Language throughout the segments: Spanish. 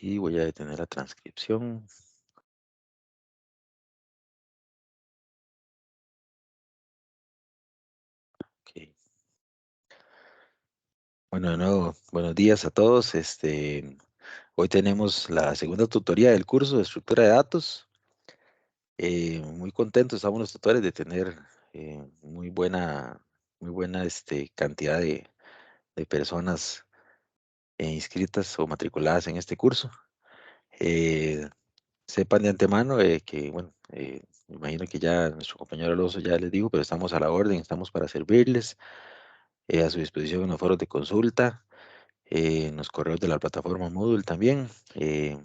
Y voy a detener la transcripción. Ok. Bueno, de nuevo, buenos días a todos. Hoy tenemos la segunda tutoría del curso de estructura de datos. Muy contentos estamos los tutores de tener muy buena cantidad de personas inscritas o matriculadas en este curso. Eh, Sepan de antemano que, bueno, me imagino que ya nuestro compañero Alonso ya les dijo, pero estamos a la orden, estamos para servirles, a su disposición en los foros de consulta, en los correos de la plataforma Moodle también. Eh,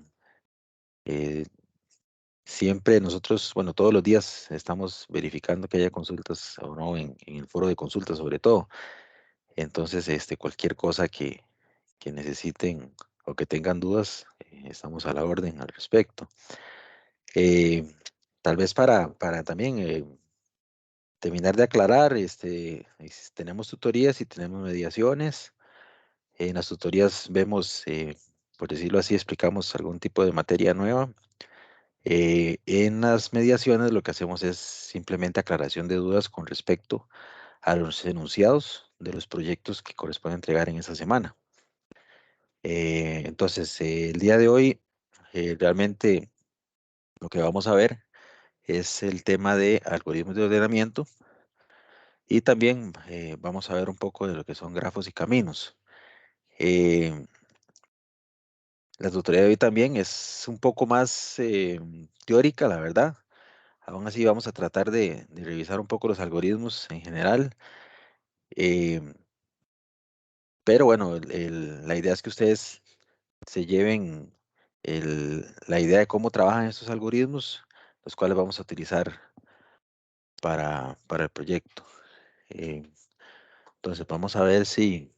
Siempre nosotros, bueno, todos los días estamos verificando que haya consultas o no en el foro de consultas sobre todo. Entonces, cualquier cosa que necesiten o que tengan dudas, estamos a la orden al respecto. Eh, Tal vez para también terminar de aclarar, tenemos tutorías y tenemos mediaciones. En las tutorías vemos, por decirlo así, explicamos algún tipo de materia nueva. En las mediaciones lo que hacemos es simplemente aclaración de dudas con respecto a los enunciados de los proyectos que corresponde entregar en esa semana. Entonces, el día de hoy, realmente lo que vamos a ver es el tema de algoritmos de ordenamiento y también vamos a ver un poco de lo que son grafos y caminos. Eh, la tutoría de hoy también es un poco más teórica, la verdad. Aún así vamos a tratar de revisar un poco los algoritmos en general. eh, pero bueno, la idea es que ustedes se lleven la idea de cómo trabajan estos algoritmos, los cuales vamos a utilizar para el proyecto. Eh, entonces vamos a ver si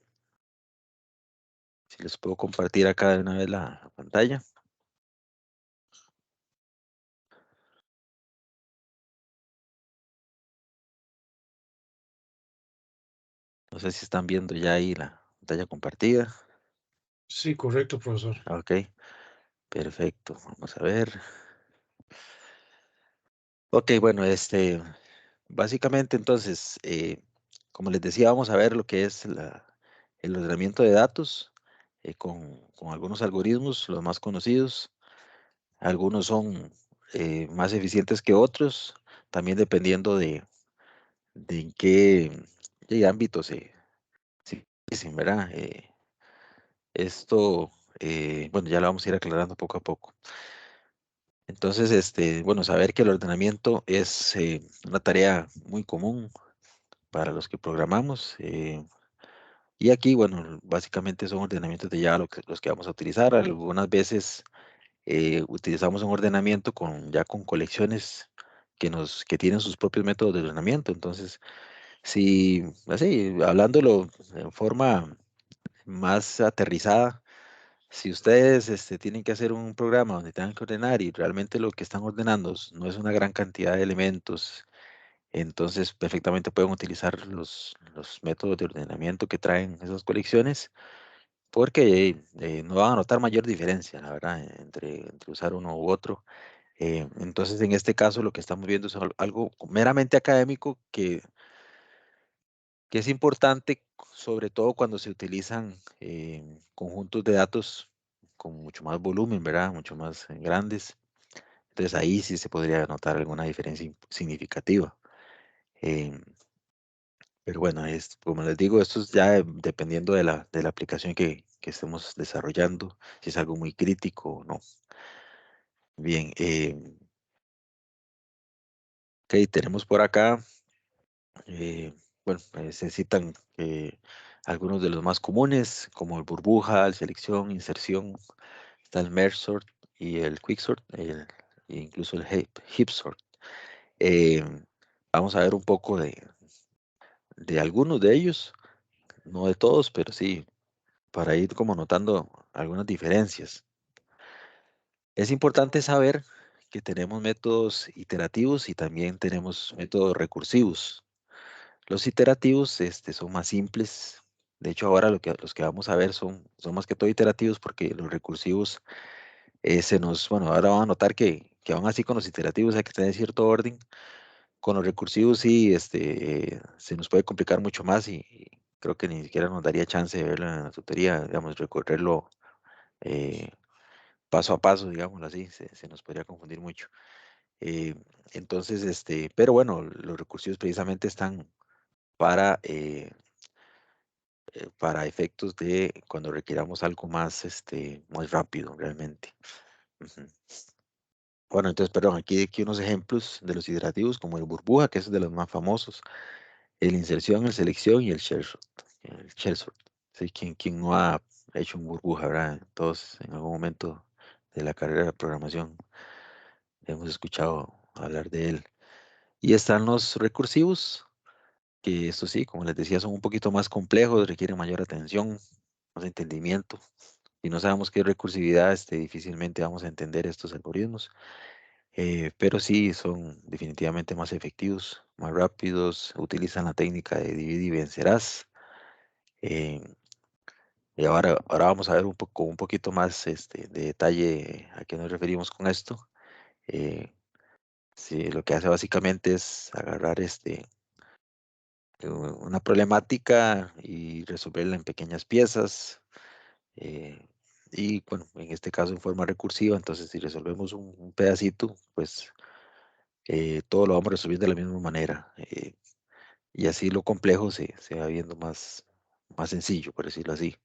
les puedo compartir acá de una vez la pantalla. No sé si están viendo ya ahí la pantalla compartida. Sí, correcto, profesor. Ok, perfecto. Vamos a ver. Ok, bueno, básicamente entonces, como les decía, vamos a ver lo que es el ordenamiento de datos con algunos algoritmos, los más conocidos. Algunos son más eficientes que otros, también dependiendo de en qué ámbito se utilicen, ¿verdad? Esto, bueno, ya lo vamos a ir aclarando poco a poco. Entonces, bueno, saber que el ordenamiento es una tarea muy común para los que programamos. Y aquí, bueno, básicamente son ordenamientos de Java los que vamos a utilizar. Algunas veces utilizamos un ordenamiento ya con colecciones que tienen sus propios métodos de ordenamiento. Entonces, si, así, hablándolo en forma más aterrizada, si ustedes tienen que hacer un programa donde tengan que ordenar y realmente lo que están ordenando no es una gran cantidad de elementos, entonces perfectamente pueden utilizar los métodos de ordenamiento que traen esas colecciones porque no van a notar mayor diferencia, la verdad, entre usar uno u otro. Entonces, en este caso, lo que estamos viendo es algo meramente académico que es importante, sobre todo cuando se utilizan conjuntos de datos con mucho más volumen, ¿verdad? Mucho más grandes. Entonces, ahí sí se podría notar alguna diferencia significativa. Em, pero bueno, como les digo, esto es ya dependiendo de la aplicación que estemos desarrollando, si es algo muy crítico o no. Bien, ok, tenemos por acá, bueno, se citan algunos de los más comunes, como el burbuja, el selección, inserción, está el merge sort y el quicksort, e incluso el heap sort. Eh, Vamos a ver un poco de algunos de ellos, no de todos, pero sí, para ir como notando algunas diferencias. Es importante saber que tenemos métodos iterativos y también tenemos métodos recursivos. Los iterativos son más simples. De hecho, ahora los que vamos a ver son más que todo iterativos porque los recursivos Bueno, ahora van a notar que aún así con los iterativos hay que tener cierto orden. Con los recursivos sí, se nos puede complicar mucho más y creo que ni siquiera nos daría chance de verlo en la tutoría, digamos, recorrerlo eh, paso a paso, digámoslo así, se nos podría confundir mucho. Eh, entonces, pero bueno, los recursivos precisamente están para, para efectos de cuando requiramos algo más, más rápido, realmente. Ujú. Bueno, entonces, perdón, aquí unos ejemplos de los iterativos, como el burbuja, que es de los más famosos, el inserción, el selección y el shell sort. El shell sort. Sí, ¿quién no ha hecho un burbuja, verdad? Todos en algún momento de la carrera de programación hemos escuchado hablar de él. Y están los recursivos, que esto sí, como les decía, son un poquito más complejos, requieren mayor atención, más entendimiento. Si no sabemos qué es recursividad, difícilmente vamos a entender estos algoritmos. Pero sí son definitivamente más efectivos, más rápidos, utilizan la técnica de divide y vencerás. eh, y ahora vamos a ver un poquito más de detalle a qué nos referimos con esto. Eh, sí, lo que hace básicamente es agarrar una problemática y resolverla en pequeñas piezas. eh, y bueno, en este caso en forma recursiva, entonces si resolvemos un pedacito, pues todo lo vamos resolviendo de la misma manera. Y así lo complejo se va viendo más sencillo, por decirlo así.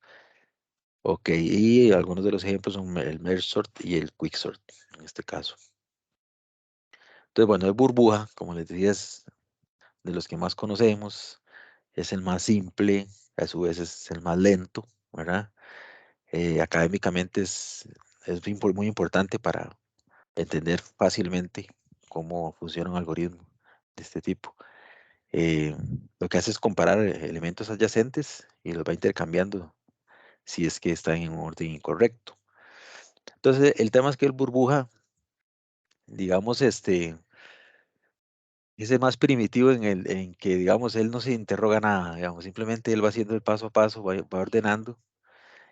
Ok, y algunos de los ejemplos son el merge sort y el quick sort, en este caso. Entonces, bueno, el burbuja, como les decía, es de los que más conocemos, es el más simple, a su vez es el más lento, ¿verdad? Académicamente es muy importante para entender fácilmente cómo funciona un algoritmo de este tipo. Eh, lo que hace es comparar elementos adyacentes y los va intercambiando si es que están en un orden incorrecto. Entonces, el tema es que el burbuja, digamos, es el más primitivo en que, digamos, él no se interroga nada, digamos, simplemente él va haciendo el paso a paso, va ordenando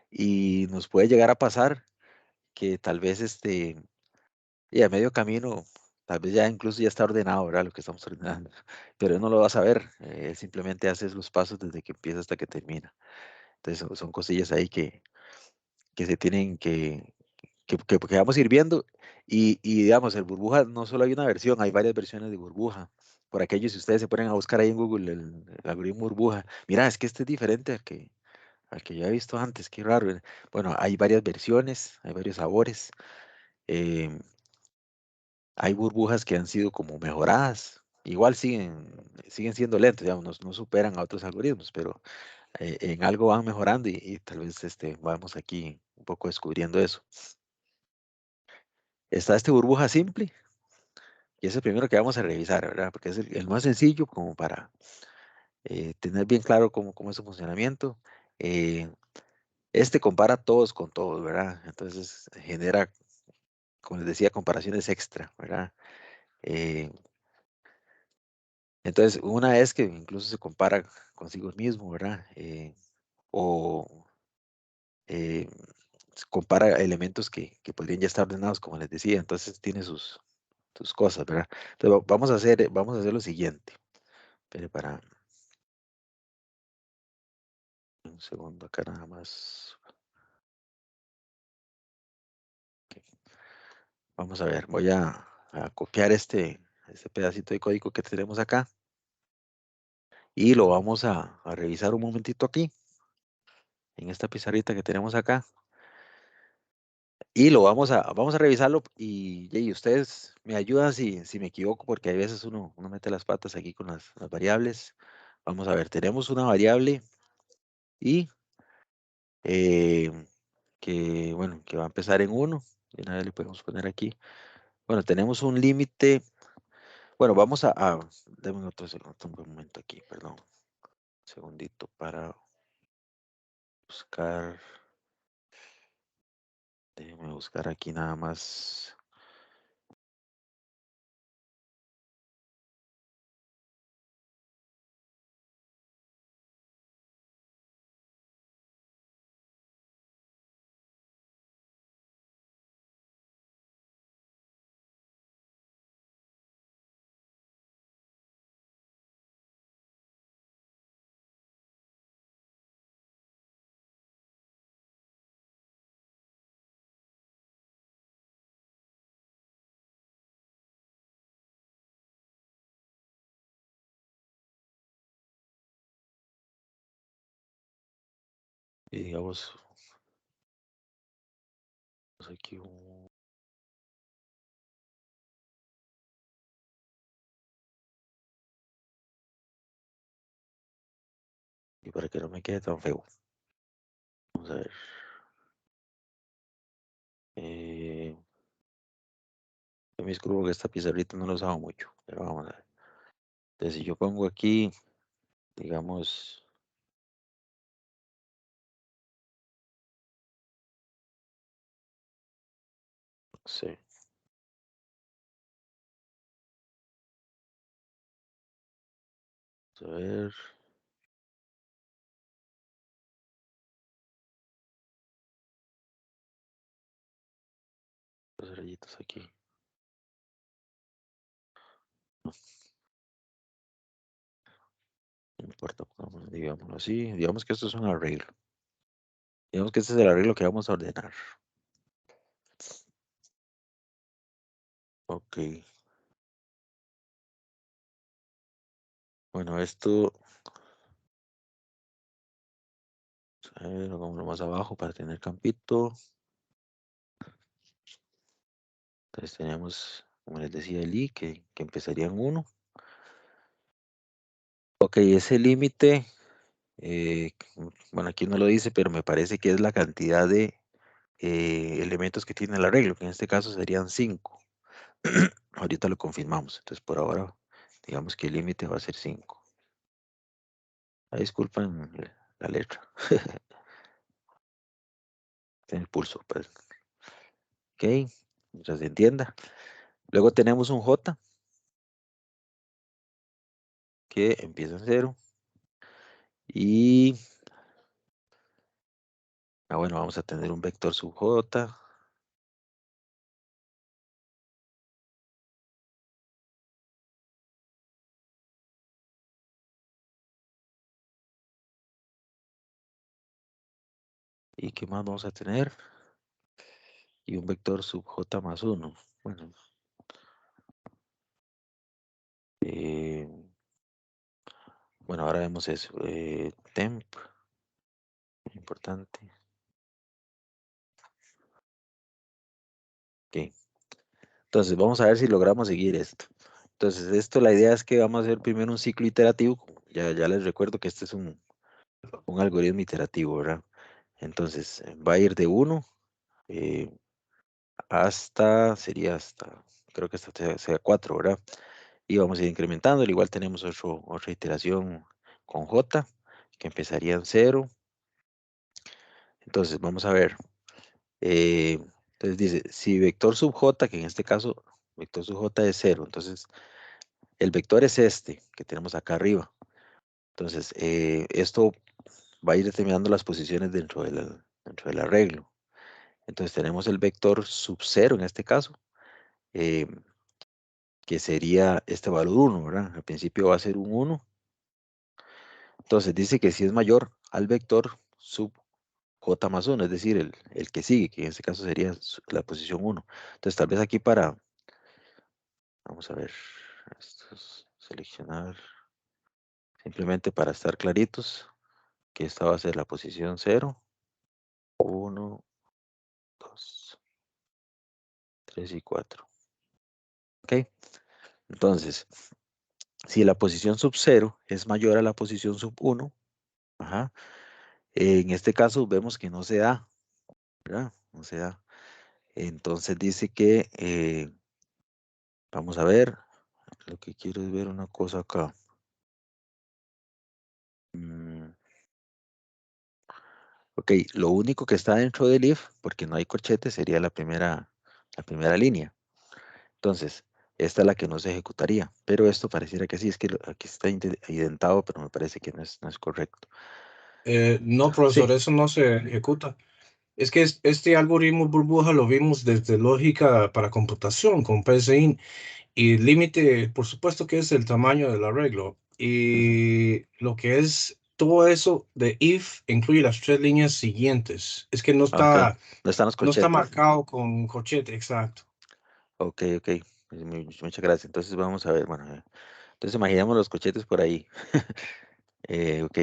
y nos puede llegar a pasar que tal vez, y a medio camino, tal vez ya incluso ya está ordenado, ¿verdad? Lo que estamos ordenando, pero él no lo va a saber, él simplemente hace los pasos desde que empieza hasta que termina. Entonces, son cosillas ahí que se tienen que vamos a ir viendo. Y digamos, el burbuja, no solo hay una versión, hay varias versiones de burbuja. Por aquello, si ustedes se ponen a buscar ahí en Google el algoritmo burbuja, mira, es que este es diferente al que yo he visto antes, qué raro. Bueno, hay varias versiones, hay varios sabores. em, Hay burbujas que han sido como mejoradas. Igual siguen siendo lentos, digamos, no superan a otros algoritmos, pero en algo van mejorando y tal vez vamos aquí un poco descubriendo eso. Está este burbuja simple, y es el primero que vamos a revisar, ¿verdad? Porque es el más sencillo como para tener bien claro cómo es su funcionamiento. Eh, compara todos con todos, ¿verdad? Entonces genera, como les decía, comparaciones extra, ¿verdad? Eh, entonces, una es que incluso se compara consigo mismo, ¿verdad? O eh, se compara elementos que podrían ya estar ordenados, como les decía. Entonces tiene sus cosas, ¿verdad? Entonces vamos a hacer lo siguiente. Espere para un segundo acá nada más. Vamos a ver, voy a copiar este pedacito de código que tenemos acá y lo vamos a revisar un momentito aquí, en esta pizarrita que tenemos acá. Y vamos a revisarlo y ustedes me ayudan si me equivoco, porque hay veces uno mete las patas aquí con las variables. Vamos a ver, tenemos una variable y eh, bueno, que va a empezar en uno. Y una vez le podemos poner aquí. Bueno, tenemos un límite. Bueno, deme otro momento aquí, perdón. Un segundito para buscar. Déjeme buscar aquí nada más. Y digamos, aquí y para que no me quede tan feo. Vamos a ver. Yo me disculpo que esta pizarrita no la usaba mucho, pero vamos a ver. Entonces, si yo pongo aquí, digamos, no sé, vamos a ver, los rayitos aquí. No, no importa, digámoslo así. Digamos que esto es un arreglo. Digamos que este es el arreglo que vamos a ordenar. Ok. Bueno, esto, a ver, lo más abajo para tener campito. Entonces tenemos, como les decía, el I, que empezaría en 1. Ok, ese límite, bueno, aquí no lo dice, pero me parece que es la cantidad de elementos que tiene el arreglo, que en este caso serían 5. Ahorita lo confirmamos. Entonces, por ahora, digamos que el límite va a ser 5. Disculpen la letra. En el pulso, pues. Ok, mientras se entienda. Luego tenemos un J que empieza en 0. Y, bueno, vamos a tener un vector sub J. ¿Y qué más vamos a tener? Y un vector sub J más 1. Bueno, eh, bueno, ahora vemos eso. Temp, importante. Ok. Entonces, vamos a ver si logramos seguir esto. Entonces, esto, la idea es que vamos a hacer primero un ciclo iterativo. Ya les recuerdo que este es un algoritmo iterativo, ¿verdad? Entonces, va a ir de 1 sería hasta, creo que hasta sea 4, ¿verdad? Y vamos a ir incrementando. Al igual tenemos otra iteración con J, que empezaría en 0. Entonces, vamos a ver. eh, entonces dice, si vector sub J, que en este caso, vector sub J es 0, entonces el vector es este, que tenemos acá arriba. Entonces, esto va a ir determinando las posiciones dentro del arreglo. Entonces, tenemos el vector sub 0 en este caso, eh, que sería este valor 1, ¿verdad? Al principio va a ser un 1. Entonces, dice que si es mayor al vector sub j más 1, es decir, el que sigue, que en este caso sería la posición 1. Entonces, tal vez aquí vamos a ver, seleccionar, simplemente para estar claritos, que esta va a ser la posición 0, 1, 2, 3 y 4. ¿Ok? Entonces, si la posición sub 0 es mayor a la posición sub 1, ajá, en este caso vemos que no se da, ¿verdad? No se da. Entonces dice que, vamos a ver, lo que quiero es ver una cosa acá. Mm, ok, lo único que está dentro del if, porque no hay corchete, sería la primera línea. Entonces, esta es la que no se ejecutaría, pero esto pareciera que sí, es que aquí está indentado, pero me parece que no es correcto. No, Sí, profesor, eso no se ejecuta. Es que este algoritmo burbuja lo vimos desde lógica para computación con PSIN y el límite, por supuesto que es el tamaño del arreglo. ujú, Y lo que es todo eso de if incluye las tres líneas siguientes. Es que ok, no están los no está corchetes. marcado con corchete, exacto. Ok, ok, muchas gracias. Entonces vamos a ver, bueno, entonces imaginemos los corchetes por ahí. Ok,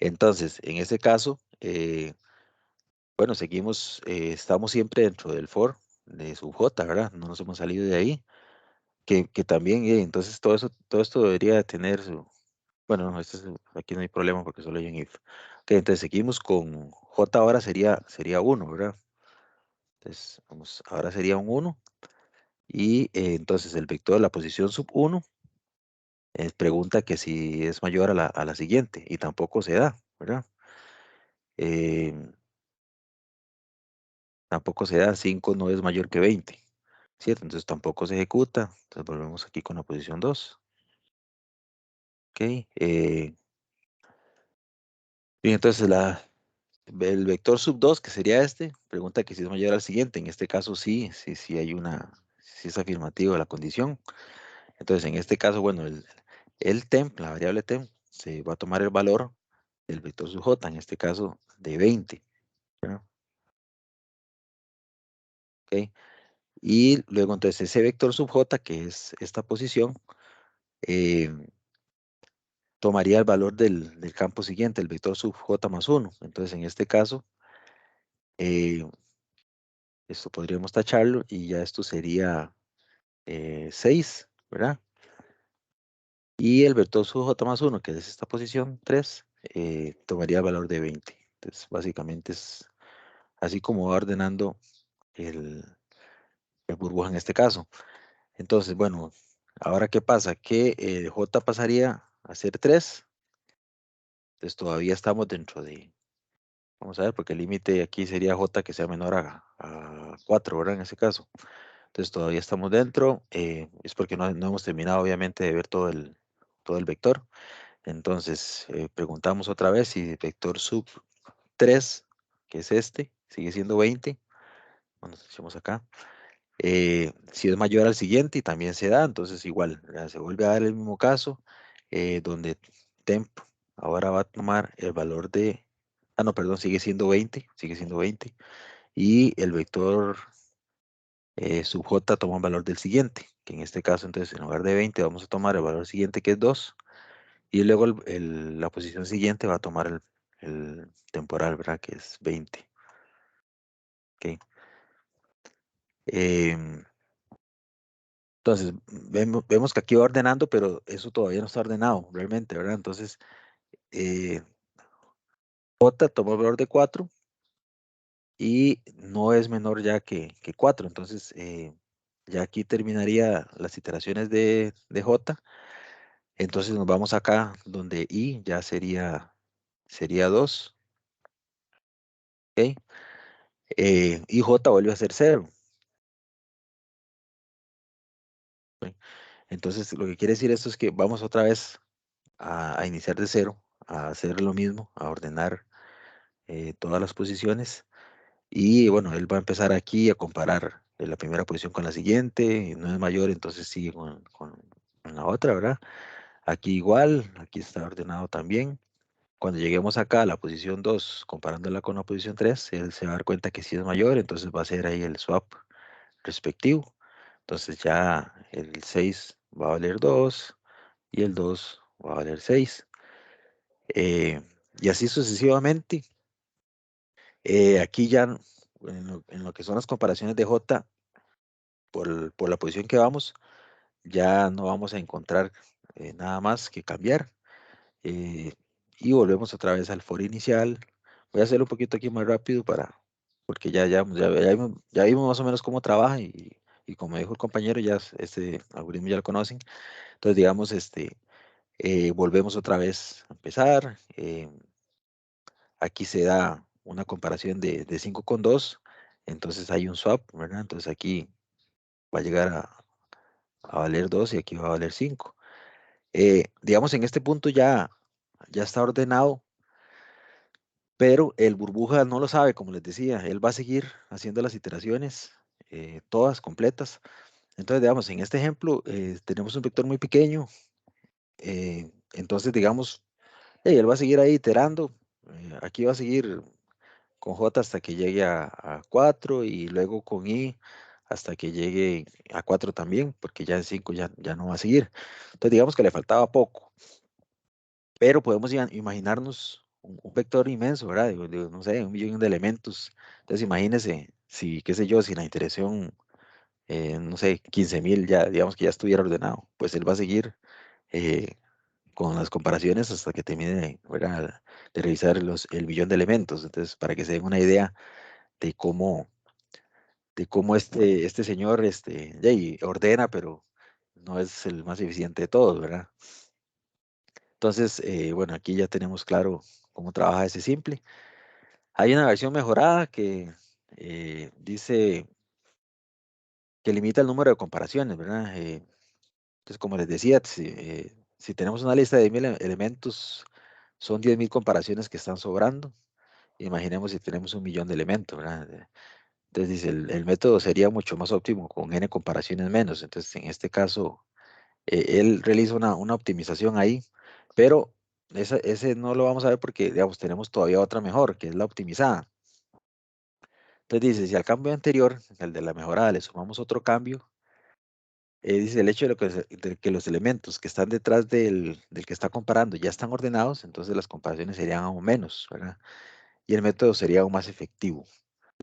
entonces, en este caso, bueno, seguimos, estamos siempre dentro del for de sub j, ¿verdad? No nos hemos salido de ahí, que también, entonces todo esto debería tener su, bueno, no, aquí no hay problema porque solo hay un if. Ok, entonces seguimos con j ahora sería 1, ¿verdad? Entonces, vamos, ahora sería un 1 y entonces el vector de la posición sub 1 pregunta que si es mayor a la siguiente y tampoco se da, ¿verdad? Em, Tampoco se da, 5 no es mayor que 20, ¿cierto? Entonces tampoco se ejecuta. Entonces volvemos aquí con la posición 2. Ok. Bien, entonces el vector sub 2, que sería este, pregunta que si es mayor al siguiente. En este caso sí, sí hay sí es afirmativo la condición. Entonces en este caso, bueno, el temp, la variable temp, se va a tomar el valor del vector sub j, en este caso de 20, ¿verdad? Ok. Y luego entonces ese vector sub j, que es esta posición, eh, tomaría el valor del campo siguiente, el vector sub j más 1. Entonces, en este caso, eh, esto podríamos tacharlo y ya esto sería 6, ¿verdad? Y el vector sub j más 1, que es esta posición 3, tomaría el valor de 20. Entonces, básicamente es así como va ordenando el, el burbuja en este caso. Entonces, bueno, ahora ¿qué pasa? Que j pasaría a ser 3. Entonces, todavía estamos dentro de. Vamos a ver, porque el límite aquí sería j que sea menor a 4, ¿verdad? En ese caso. Entonces todavía estamos dentro. Es porque no hemos terminado, obviamente, de ver todo el vector. Entonces, preguntamos otra vez si vector sub 3, que es este, sigue siendo 20. Bueno, echamos acá. Si es mayor al siguiente y también se da, entonces igual, ¿verdad? Se vuelve a dar el mismo caso, donde temp ahora va a tomar el valor de. Ah, no, perdón, sigue siendo 20. Y el vector sub j toma un valor del siguiente, que en este caso entonces en lugar de 20 vamos a tomar el valor siguiente que es 2 y luego la posición siguiente va a tomar el temporal, ¿verdad? Que es 20. ¿Ok? Em, entonces vemos que aquí va ordenando, pero eso todavía no está ordenado realmente, ¿verdad? Entonces eh, j toma el valor de 4 y no es menor ya que 4. Entonces ya aquí terminaría las iteraciones de j. Entonces nos vamos acá donde i ya sería 2, ¿ok? Y j vuelve a ser 0. ¿Ok? Entonces lo que quiere decir esto es que vamos otra vez a iniciar de 0, a hacer lo mismo, a ordenar todas las posiciones. Y bueno, él va a empezar aquí a comparar la primera posición con la siguiente, no es mayor, entonces sigue con la otra, ¿verdad? Aquí igual, aquí está ordenado también. Cuando lleguemos acá a la posición 2, comparándola con la posición 3, él se va a dar cuenta que sí es mayor, entonces va a hacer ahí el swap respectivo. Entonces ya el 6 va a valer 2 y el 2 va a valer 6. Eh, y así sucesivamente. Aquí ya en lo que son las comparaciones de J por la posición que vamos, ya no vamos a encontrar nada más que cambiar. eh, y volvemos otra vez al for inicial. Voy a hacerlo un poquito aquí más rápido porque ya vimos más o menos cómo trabaja y como dijo el compañero, ya este algoritmo ya lo conocen. Entonces, digamos, volvemos otra vez a empezar. Aquí se da una comparación de 5 con 2. Entonces hay un swap, ¿verdad? Entonces aquí va a llegar a valer 2 y aquí va a valer 5. Digamos, en este punto ya está ordenado, pero el burbuja no lo sabe, como les decía. Él va a seguir haciendo las iteraciones, todas completas. Entonces, digamos, en este ejemplo tenemos un vector muy pequeño. Entonces, digamos, él va a seguir ahí iterando. Aquí va a seguir con J hasta que llegue a 4 y luego con I hasta que llegue a 4 también, porque ya en 5 ya no va a seguir. Entonces, digamos que le faltaba poco. Pero podemos imaginarnos un vector inmenso, ¿verdad? No sé, 1 millón de elementos. Entonces imagínese si, qué sé yo, si la iteración, no sé, 15.000 ya, digamos que ya estuviera ordenado, pues él va a seguir eh, con las comparaciones hasta que termine, ¿verdad? De revisar el millón de elementos. Entonces, para que se den una idea de cómo este señor ya, y ordena, pero no es el más eficiente de todos, ¿verdad? Entonces, bueno, aquí ya tenemos claro cómo trabaja ese simple. Hay una versión mejorada que dice que limita el número de comparaciones, ¿verdad? Entonces, como les decía, si tenemos una lista de 10.000 elementos, son 10.000 comparaciones que están sobrando. Imaginemos si tenemos 1 millón de elementos, ¿verdad? Entonces dice, el método sería mucho más óptimo con n comparaciones menos. Entonces, en este caso, él realiza una optimización ahí, pero ese no lo vamos a ver porque, digamos, tenemos todavía otra mejor, que es la optimizada. Entonces dice, si al cambio anterior, el de la mejorada, le sumamos otro cambio, dice, el hecho de que los elementos que están detrás del que está comparando ya están ordenados, entonces las comparaciones serían aún menos, ¿verdad? Y el método sería aún más efectivo.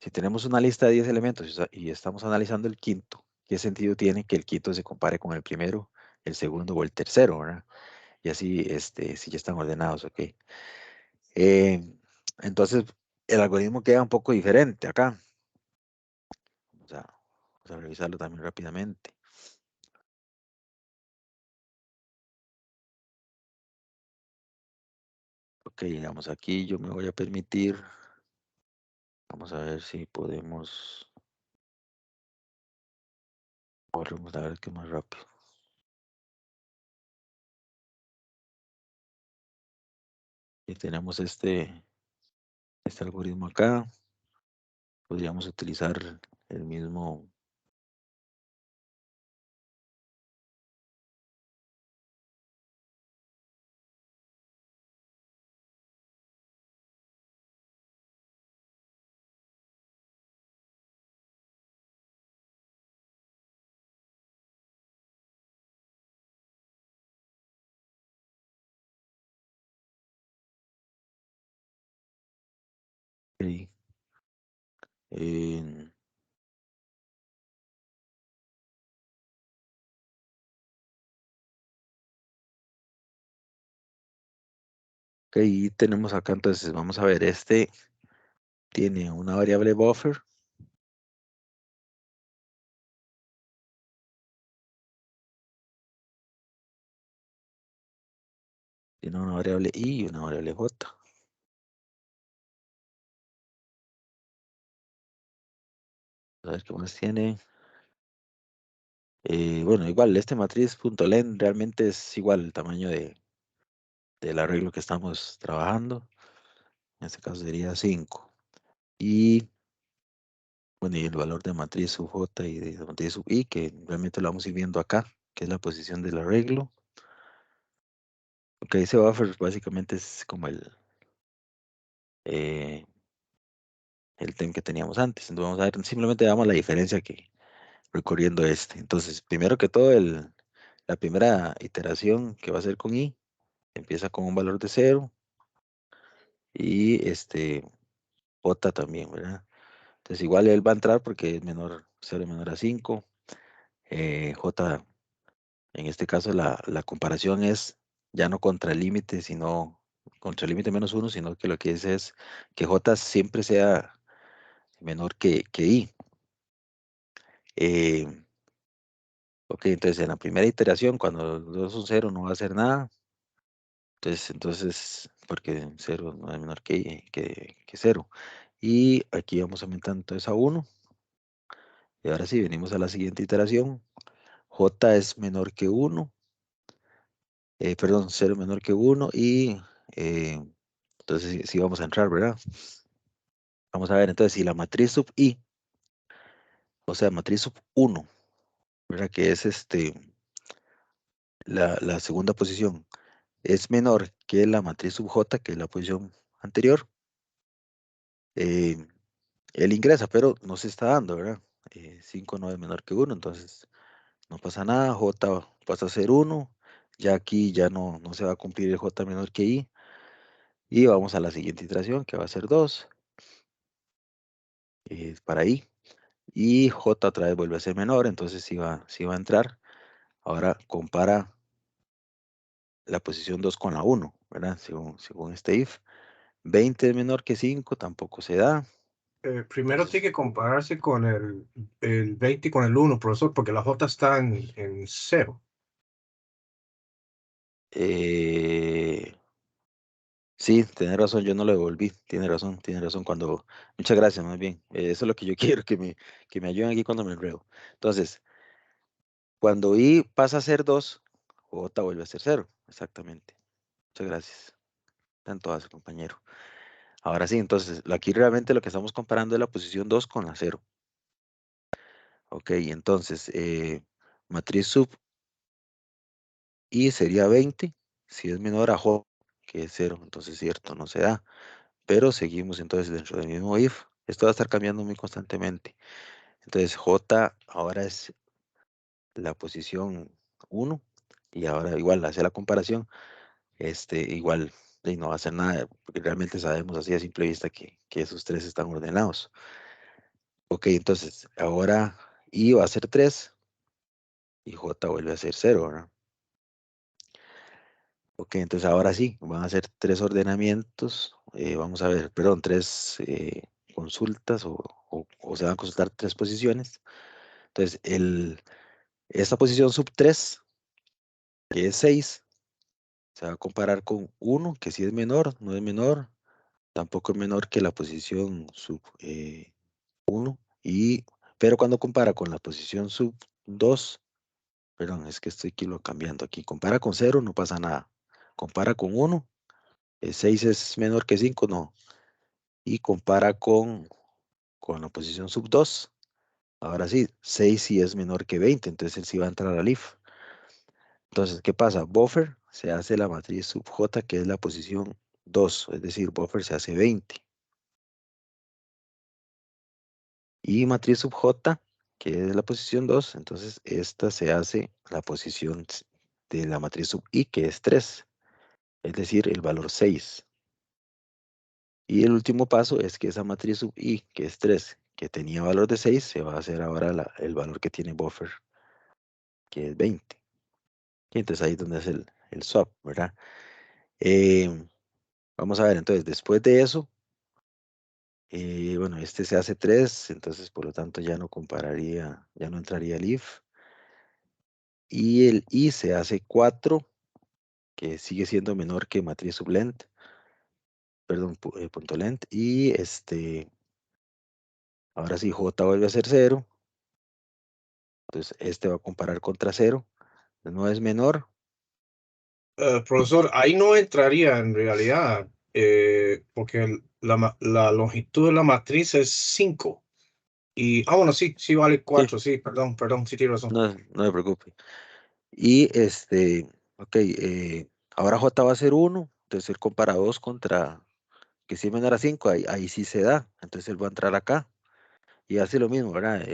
Si tenemos una lista de 10 elementos y estamos analizando el quinto, ¿qué sentido tiene que el quinto se compare con el primero, el segundo o el tercero, ¿verdad? Y así, si ya están ordenados, ¿ok? Eh, entonces, el algoritmo queda un poco diferente acá. Vamos a revisarlo también rápidamente. Ok, digamos, aquí yo me voy a permitir, vamos a ver si podemos, vamos a ver qué más rápido. Y tenemos este algoritmo acá, podríamos utilizar el mismo. Ok, eh, ok, y tenemos acá, entonces vamos a ver, tiene una variable buffer, tiene una variable i y una variable j. A ver qué más tiene. Bueno, igual, este matriz.len realmente es igual el tamaño del arreglo que estamos trabajando. En este caso sería 5. Y bueno, y el valor de matriz sub j y de matriz sub i, que realmente lo vamos a ir viendo acá, que es la posición del arreglo. Ok, ese buffer básicamente es como eh, el tem que teníamos antes. Entonces vamos a ver, simplemente damos la diferencia que recorriendo este. Entonces, primero que todo, la primera iteración que va a ser con i, empieza con un valor de 0 y j también, ¿verdad? Entonces igual él va a entrar porque es menor, 0 es menor a 5. J, en este caso la comparación es ya no contra el límite, sino contra el límite -1, sino que lo que es que j siempre sea menor que i. Eh, ok, entonces en la primera iteración, cuando los dos son 0, no va a hacer nada. Entonces, porque 0 no es menor que 0. Y aquí vamos aumentando entonces a 1. Y ahora sí, venimos a la siguiente iteración. J es menor que 1. Perdón, 0 menor que 1. Y entonces sí vamos a entrar, ¿verdad? Vamos a ver, entonces, si la matriz sub i, o sea, matriz sub 1, ¿verdad? Que es la segunda posición, es menor que la matriz sub j, que es la posición anterior, eh, él ingresa, pero no se está dando, ¿verdad? 5 no es menor que 1, entonces no pasa nada, j pasa a ser 1, ya aquí ya no se va a cumplir el j menor que i, Y vamos a la siguiente iteración, que va a ser 2. Para ahí. Y J otra vez vuelve a ser menor, entonces sí va a entrar. Ahora compara la posición 2 con la 1, ¿verdad? Según este if. 20 es menor que 5, tampoco se da. Primero tiene Entonces, que compararse con el 20 y con el 1, profesor, porque la J está en 0. eh, sí, tiene razón, yo no lo devolví. Tiene razón, tiene razón. Muchas gracias, más bien. Eso es lo que yo quiero, que me ayuden aquí cuando me enredo. Entonces, cuando I pasa a ser 2, J vuelve a ser 0. Exactamente. Muchas gracias. Están todas, compañero. Ahora sí, entonces, aquí realmente lo que estamos comparando es la posición 2 con la 0. Ok, entonces, matriz sub I sería 20, si es menor a J, que es 0, entonces cierto, no se da. Pero seguimos entonces dentro del mismo if. Esto va a estar cambiando muy constantemente. Entonces, J ahora es la posición 1, y ahora igual hace la comparación, igual y no va a hacer nada, porque realmente sabemos así a simple vista que esos tres están ordenados. Ok, entonces, ahora I va a ser 3 y J vuelve a ser 0, ¿verdad? Ok, entonces ahora sí, van a ser tres ordenamientos. Vamos a ver, perdón, tres consultas o se van a consultar tres posiciones. Entonces, esta posición sub 3, que es 6, se va a comparar con 1, que sí es menor, no es menor, tampoco es menor que la posición sub 1. Pero cuando compara con la posición sub 2, perdón, es que estoy aquí lo cambiando aquí. Compara con 0, no pasa nada. Compara con 1, 6 es menor que 5, no. Y compara con la posición sub 2. Ahora sí, 6 sí es menor que 20, entonces él sí va a entrar al if. Entonces, ¿qué pasa? Buffer se hace la matriz sub j, que es la posición 2, es decir, buffer se hace 20. Y matriz sub j, que es la posición 2, entonces esta se hace la posición de la matriz sub i, que es 3, es decir, el valor 6. Y el último paso es que esa matriz sub i, que es 3, que tenía valor de 6, se va a hacer ahora el valor que tiene buffer, que es 20. Y entonces ahí es donde es el swap, ¿verdad? Eh, Vamos a ver, entonces, después de eso, bueno, este se hace 3, entonces por lo tanto ya no compararía, ya no entraría el if. Y el i se hace 4, que sigue siendo menor que matriz sublent, perdón, punto lent. Y ahora sí, j vuelve a ser 0, entonces este va a comparar contra 0, no es menor. Profesor, ahí no entraría en realidad, porque la longitud de la matriz es 5. Bueno, sí, sí vale Sí, 4, sí, perdón, sí tiene razón. no se preocupe. Y ok, ahora j va a ser 1, entonces él compara 2 contra, que si es menor a 5, ahí sí se da, entonces él va a entrar acá y hace lo mismo, ¿verdad?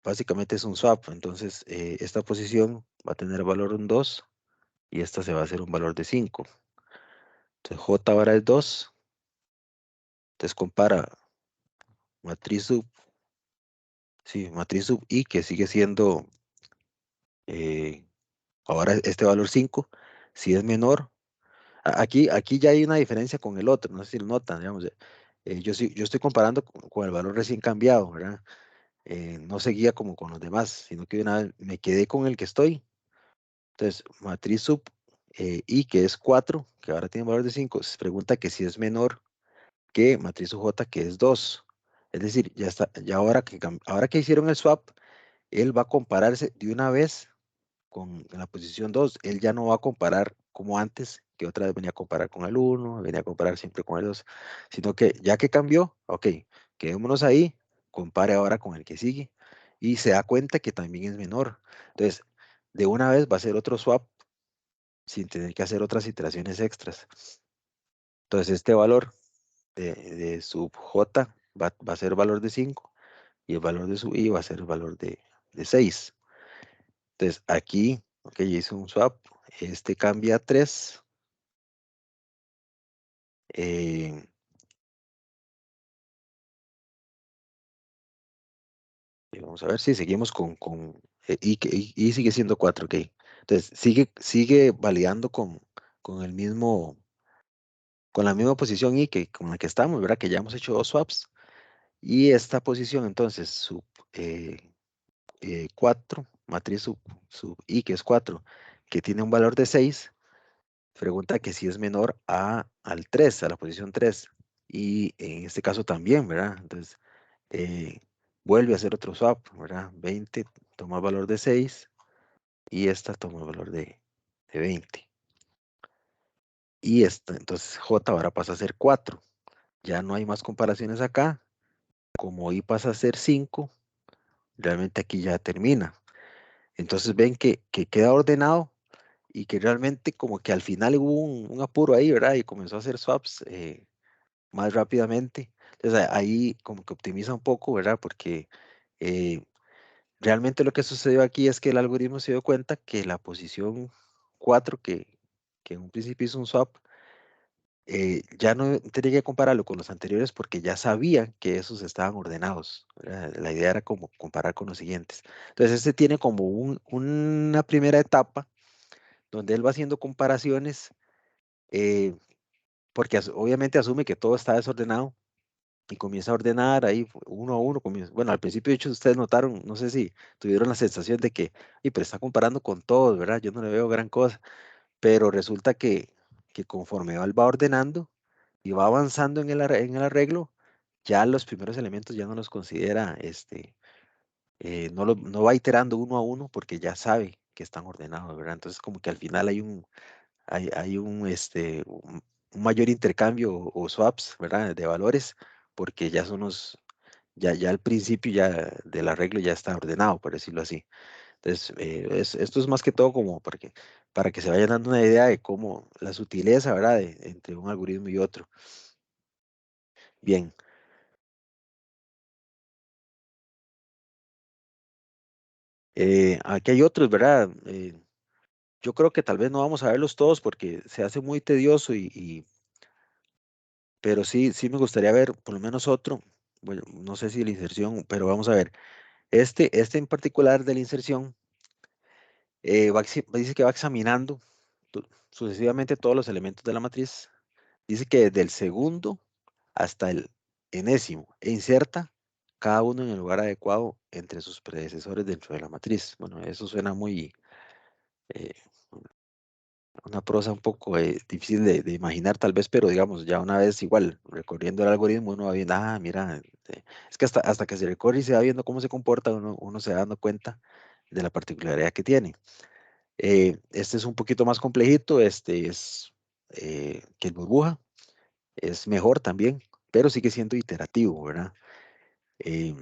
Básicamente es un swap, entonces esta posición va a tener valor un 2 y esta se va a hacer un valor de 5. Entonces j ahora es 2, entonces compara matriz sub, sí, matriz sub i, que sigue siendo eh, ahora este valor 5, si es menor. Aquí ya hay una diferencia con el otro, no sé si lo notan, digamos. Yo estoy comparando con el valor recién cambiado, ¿verdad? No seguía como con los demás, sino que de una vez me quedé con el que estoy. Entonces, matriz sub I, que es 4, que ahora tiene valor de 5, se pregunta que si es menor que matriz sub J, que es 2. Es decir, ya está, ya ahora que hicieron el swap, él va a compararse de una vez con la posición 2. Él ya no va a comparar como antes, que otra vez venía a comparar con el 1, venía a comparar siempre con el 2, sino que ya que cambió, ok, quedémonos ahí, compare ahora con el que sigue y se da cuenta que también es menor. Entonces, de una vez va a hacer otro swap sin tener que hacer otras iteraciones extras. Entonces, este valor de sub j va a ser valor de 5 y el valor de sub i va a ser el valor de 6. Entonces, aquí, ok, hice un swap, este cambia a 3 Eh, y vamos a ver si seguimos y sigue siendo 4, ok. Entonces, sigue validando con el mismo, con la misma posición y que con la que estamos, ¿verdad? Que ya hemos hecho dos swaps. Y esta posición, entonces, eh, 4, matriz sub i, que es 4, que tiene un valor de 6, pregunta que si es menor al 3, a la posición 3. Y en este caso también, ¿verdad? Entonces, eh, vuelve a hacer otro swap, ¿verdad? 20 toma el valor de 6 y esta toma el valor de 20. Y esta, entonces J ahora pasa a ser 4. Ya no hay más comparaciones acá. Como I pasa a ser 5, realmente aquí ya termina. Entonces ven que queda ordenado y que realmente como que al final hubo un apuro ahí, ¿verdad? Y comenzó a hacer swaps más rápidamente. Entonces ahí como que optimiza un poco, ¿verdad? Porque eh, realmente lo que sucedió aquí es que el algoritmo se dio cuenta que la posición 4 que en un principio hizo un swap, ya no tenía que compararlo con los anteriores porque ya sabía que esos estaban ordenados, ¿verdad? La idea era como comparar con los siguientes. Entonces este tiene como una primera etapa donde él va haciendo comparaciones, eh, porque obviamente asume que todo está desordenado y comienza a ordenar ahí uno a uno. Bueno, al principio, de hecho, ustedes notaron, no sé si tuvieron la sensación de que, y pero está comparando con todos, ¿verdad? Yo no le veo gran cosa, pero resulta que conforme él va ordenando y va avanzando en el arreglo, ya los primeros elementos ya no los considera, no va iterando uno a uno porque ya sabe que están ordenados, ¿verdad? Entonces como que al final hay un mayor intercambio o swaps, ¿verdad? De valores, porque ya al principio ya del arreglo ya está ordenado, por decirlo así. Entonces, esto es más que todo como para que se vayan dando una idea de cómo la sutileza, ¿verdad? Entre un algoritmo y otro. Bien, aquí hay otros, ¿verdad? Yo creo que tal vez no vamos a verlos todos porque se hace muy tedioso pero sí me gustaría ver por lo menos otro. Bueno, no sé si la inserción, pero vamos a ver. Este en particular de la inserción, dice que va examinando sucesivamente todos los elementos de la matriz. Dice que desde el segundo hasta el enésimo e inserta cada uno en el lugar adecuado entre sus predecesores dentro de la matriz. Bueno, eso suena muy, eh, una prosa un poco difícil de imaginar tal vez, pero digamos, ya una vez igual recorriendo el algoritmo, uno va viendo, mira, es que hasta que se recorre y se va viendo cómo se comporta, uno se va dando cuenta de la particularidad que tiene. Este es un poquito más complejito, este es que el burbuja, es mejor también, pero sigue siendo iterativo, ¿verdad? Eh,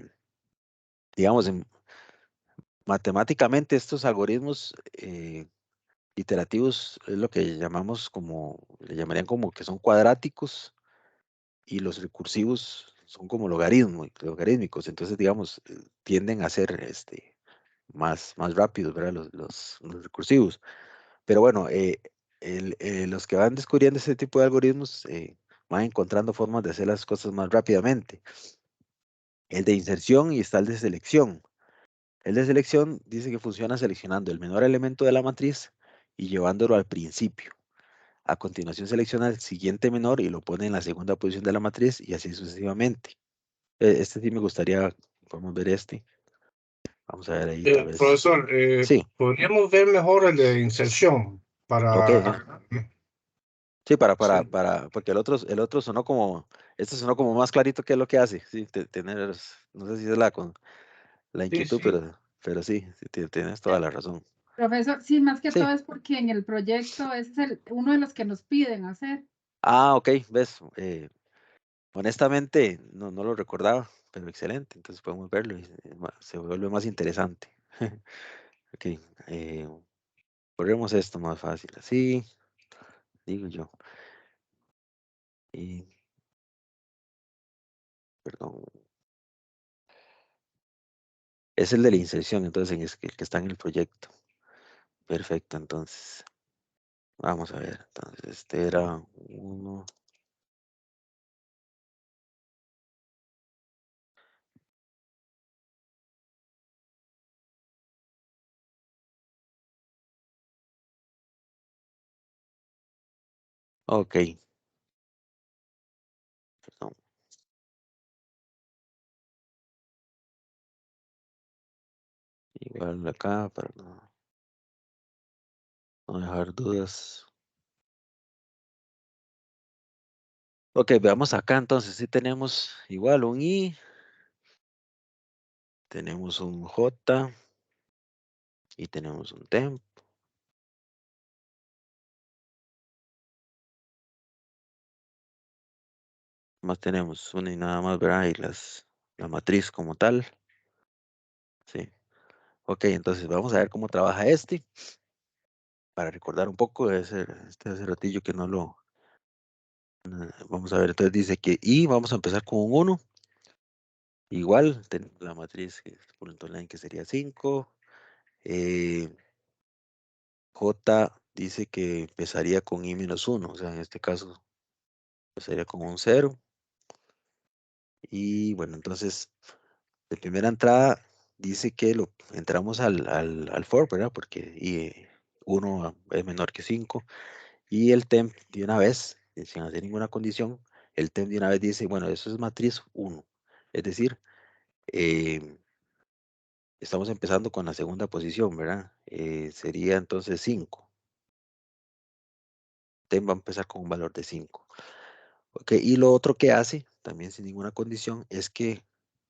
digamos, matemáticamente estos algoritmos iterativos es lo que llamamos como, le llamarían como que son cuadráticos y los recursivos son como logarítmicos, entonces digamos, tienden a ser más rápidos, ¿verdad? Los recursivos. Pero bueno, los que van descubriendo ese tipo de algoritmos van encontrando formas de hacer las cosas más rápidamente. El de inserción y está el de selección. El de selección dice que funciona seleccionando el menor elemento de la matriz y llevándolo al principio. A continuación selecciona el siguiente menor y lo pone en la segunda posición de la matriz y así sucesivamente. Este sí me gustaría, podemos ver este. Vamos a ver ahí tal vez. Profesor, Sí, podríamos ver mejor el de inserción ok. para... Sí, Sí, porque el otro sonó como, este sonó como más clarito que lo que hace. Sí, no sé si es la sí, inquietud, sí. pero sí, sí, tienes toda Eh, la razón. Profesor, sí, más que Sí. todo es porque en el proyecto es uno de los que nos piden hacer. Ok, ves, honestamente no lo recordaba, pero excelente, entonces podemos verlo y se vuelve más interesante. Ok, eh, corremos esto más fácil, así, digo yo. Y, perdón, es el de la inserción, entonces el que está en el proyecto. Perfecto, entonces, vamos a ver. Entonces, este era uno. Ok. Perdón. Igual acá para no dejar dudas. Ok, veamos acá entonces. Si tenemos igual un I, tenemos un J y tenemos un temp. Más tenemos una y nada más, ¿verdad? Y la matriz como tal. Sí. Ok, entonces vamos a ver cómo trabaja este. Para recordar un poco, hace ratillo que no lo... Vamos a ver, entonces dice que I, vamos a empezar con un 1. Igual, tenemos la matriz point line que sería 5. J dice que empezaría con I menos 1, o sea, en este caso empezaría con un 0. Y bueno, entonces, de primera entrada dice que entramos al for, ¿verdad? Porque 1 es menor que 5. Y el temp de una vez, sin hacer ninguna condición, el temp de una vez dice, bueno, eso es matriz 1. Es decir, eh, estamos empezando con la segunda posición, ¿verdad? Sería entonces 5. Temp va a empezar con un valor de 5. Ok, y lo otro que hace, también sin ninguna condición, es que,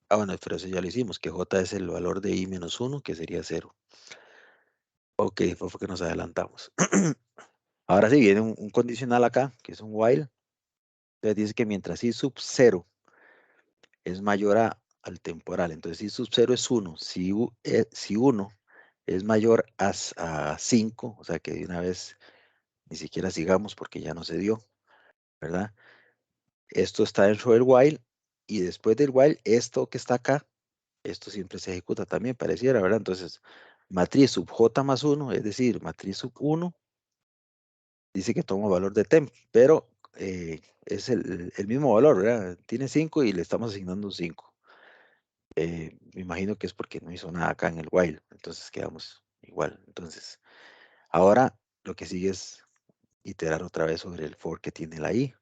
bueno, pero eso ya lo hicimos, que J es el valor de I menos 1, que sería 0. Ok, fue porque nos adelantamos. Ahora sí, viene un condicional acá, que es un while. Entonces dice que mientras I sub 0 es mayor al temporal, entonces I sub 0 es 1. Si 1 es mayor a 5, o sea que de una vez ni siquiera sigamos porque ya no se dio, ¿verdad? Esto está dentro del while y después del while, esto que está acá, esto siempre se ejecuta también, pareciera, ¿verdad? Entonces, matriz sub j más 1, es decir, matriz sub 1, dice que toma valor de temp, pero es el mismo valor, ¿verdad? Tiene 5 y le estamos asignando un 5. Me imagino que es porque no hizo nada acá en el while, entonces quedamos igual. Entonces, ahora lo que sigue es iterar otra vez sobre el for que tiene la i.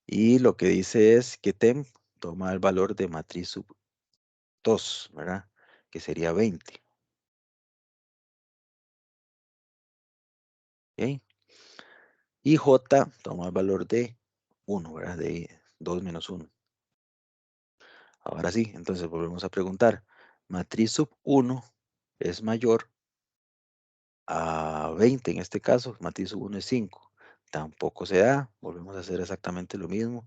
Y lo que dice es que temp toma el valor de matriz sub 2, ¿verdad? Que sería 20. ¿Ok? Y j toma el valor de 1, ¿verdad? De 2 menos 1. Ahora sí, entonces volvemos a preguntar. Matriz sub 1 es mayor a 20 en este caso, matriz sub 1 es 5. Tampoco se da, volvemos a hacer exactamente lo mismo.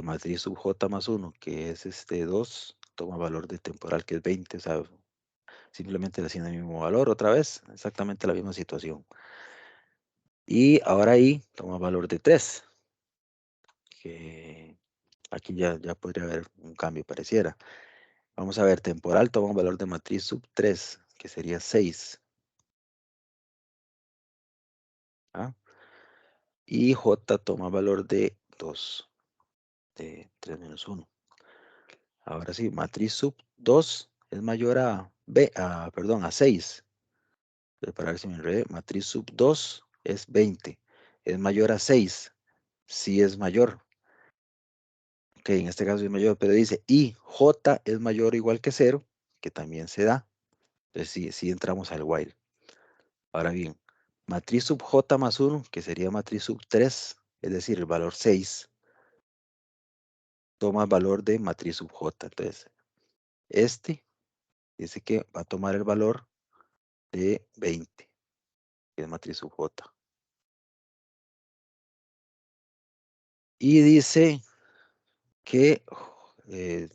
Matriz sub j más 1, que es 2, toma valor de temporal que es 20, o sea, simplemente le asigna el mismo valor otra vez, exactamente la misma situación. Y ahora ahí toma valor de 3, que aquí ya podría haber un cambio, pareciera. Vamos a ver, temporal toma un valor de matriz sub 3, que sería 6. ¿Ah? Y j toma valor de 2, de 3 menos 1. Ahora sí, matriz sub 2 es mayor a 6. Para ver si me enredé, matriz sub 2 es 20. Es mayor a 6. Sí es mayor. Ok, en este caso es mayor, pero dice y j es mayor o igual que 0, que también se da. Entonces sí entramos al while. Ahora bien, matriz sub j más 1, que sería matriz sub 3, es decir, el valor 6, toma el valor de matriz sub j. Entonces, este dice que va a tomar el valor de 20, que es matriz sub j. Y dice que,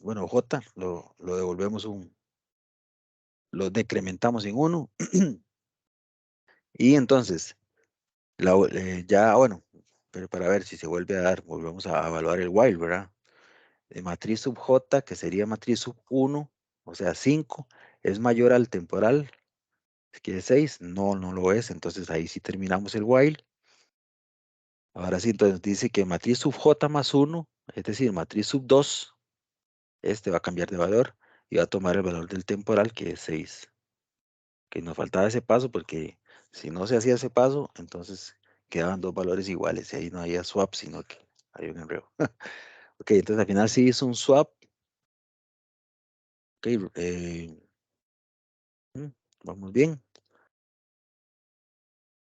bueno, j lo devolvemos lo decrementamos en 1. Y entonces, ya, bueno, pero para ver si se vuelve a dar, volvemos a evaluar el while, ¿verdad? De matriz sub j, que sería matriz sub 1, o sea, 5, es mayor al temporal, que es 6, no lo es, entonces ahí sí terminamos el while. Ahora sí, entonces dice que matriz sub j más 1, es decir, matriz sub 2, este va a cambiar de valor y va a tomar el valor del temporal, que es 6. Que nos faltaba ese paso porque si no se hacía ese paso, entonces quedaban dos valores iguales y ahí no había swap, sino que había un enredo. Ok, entonces al final sí hizo un swap. Ok, vamos bien.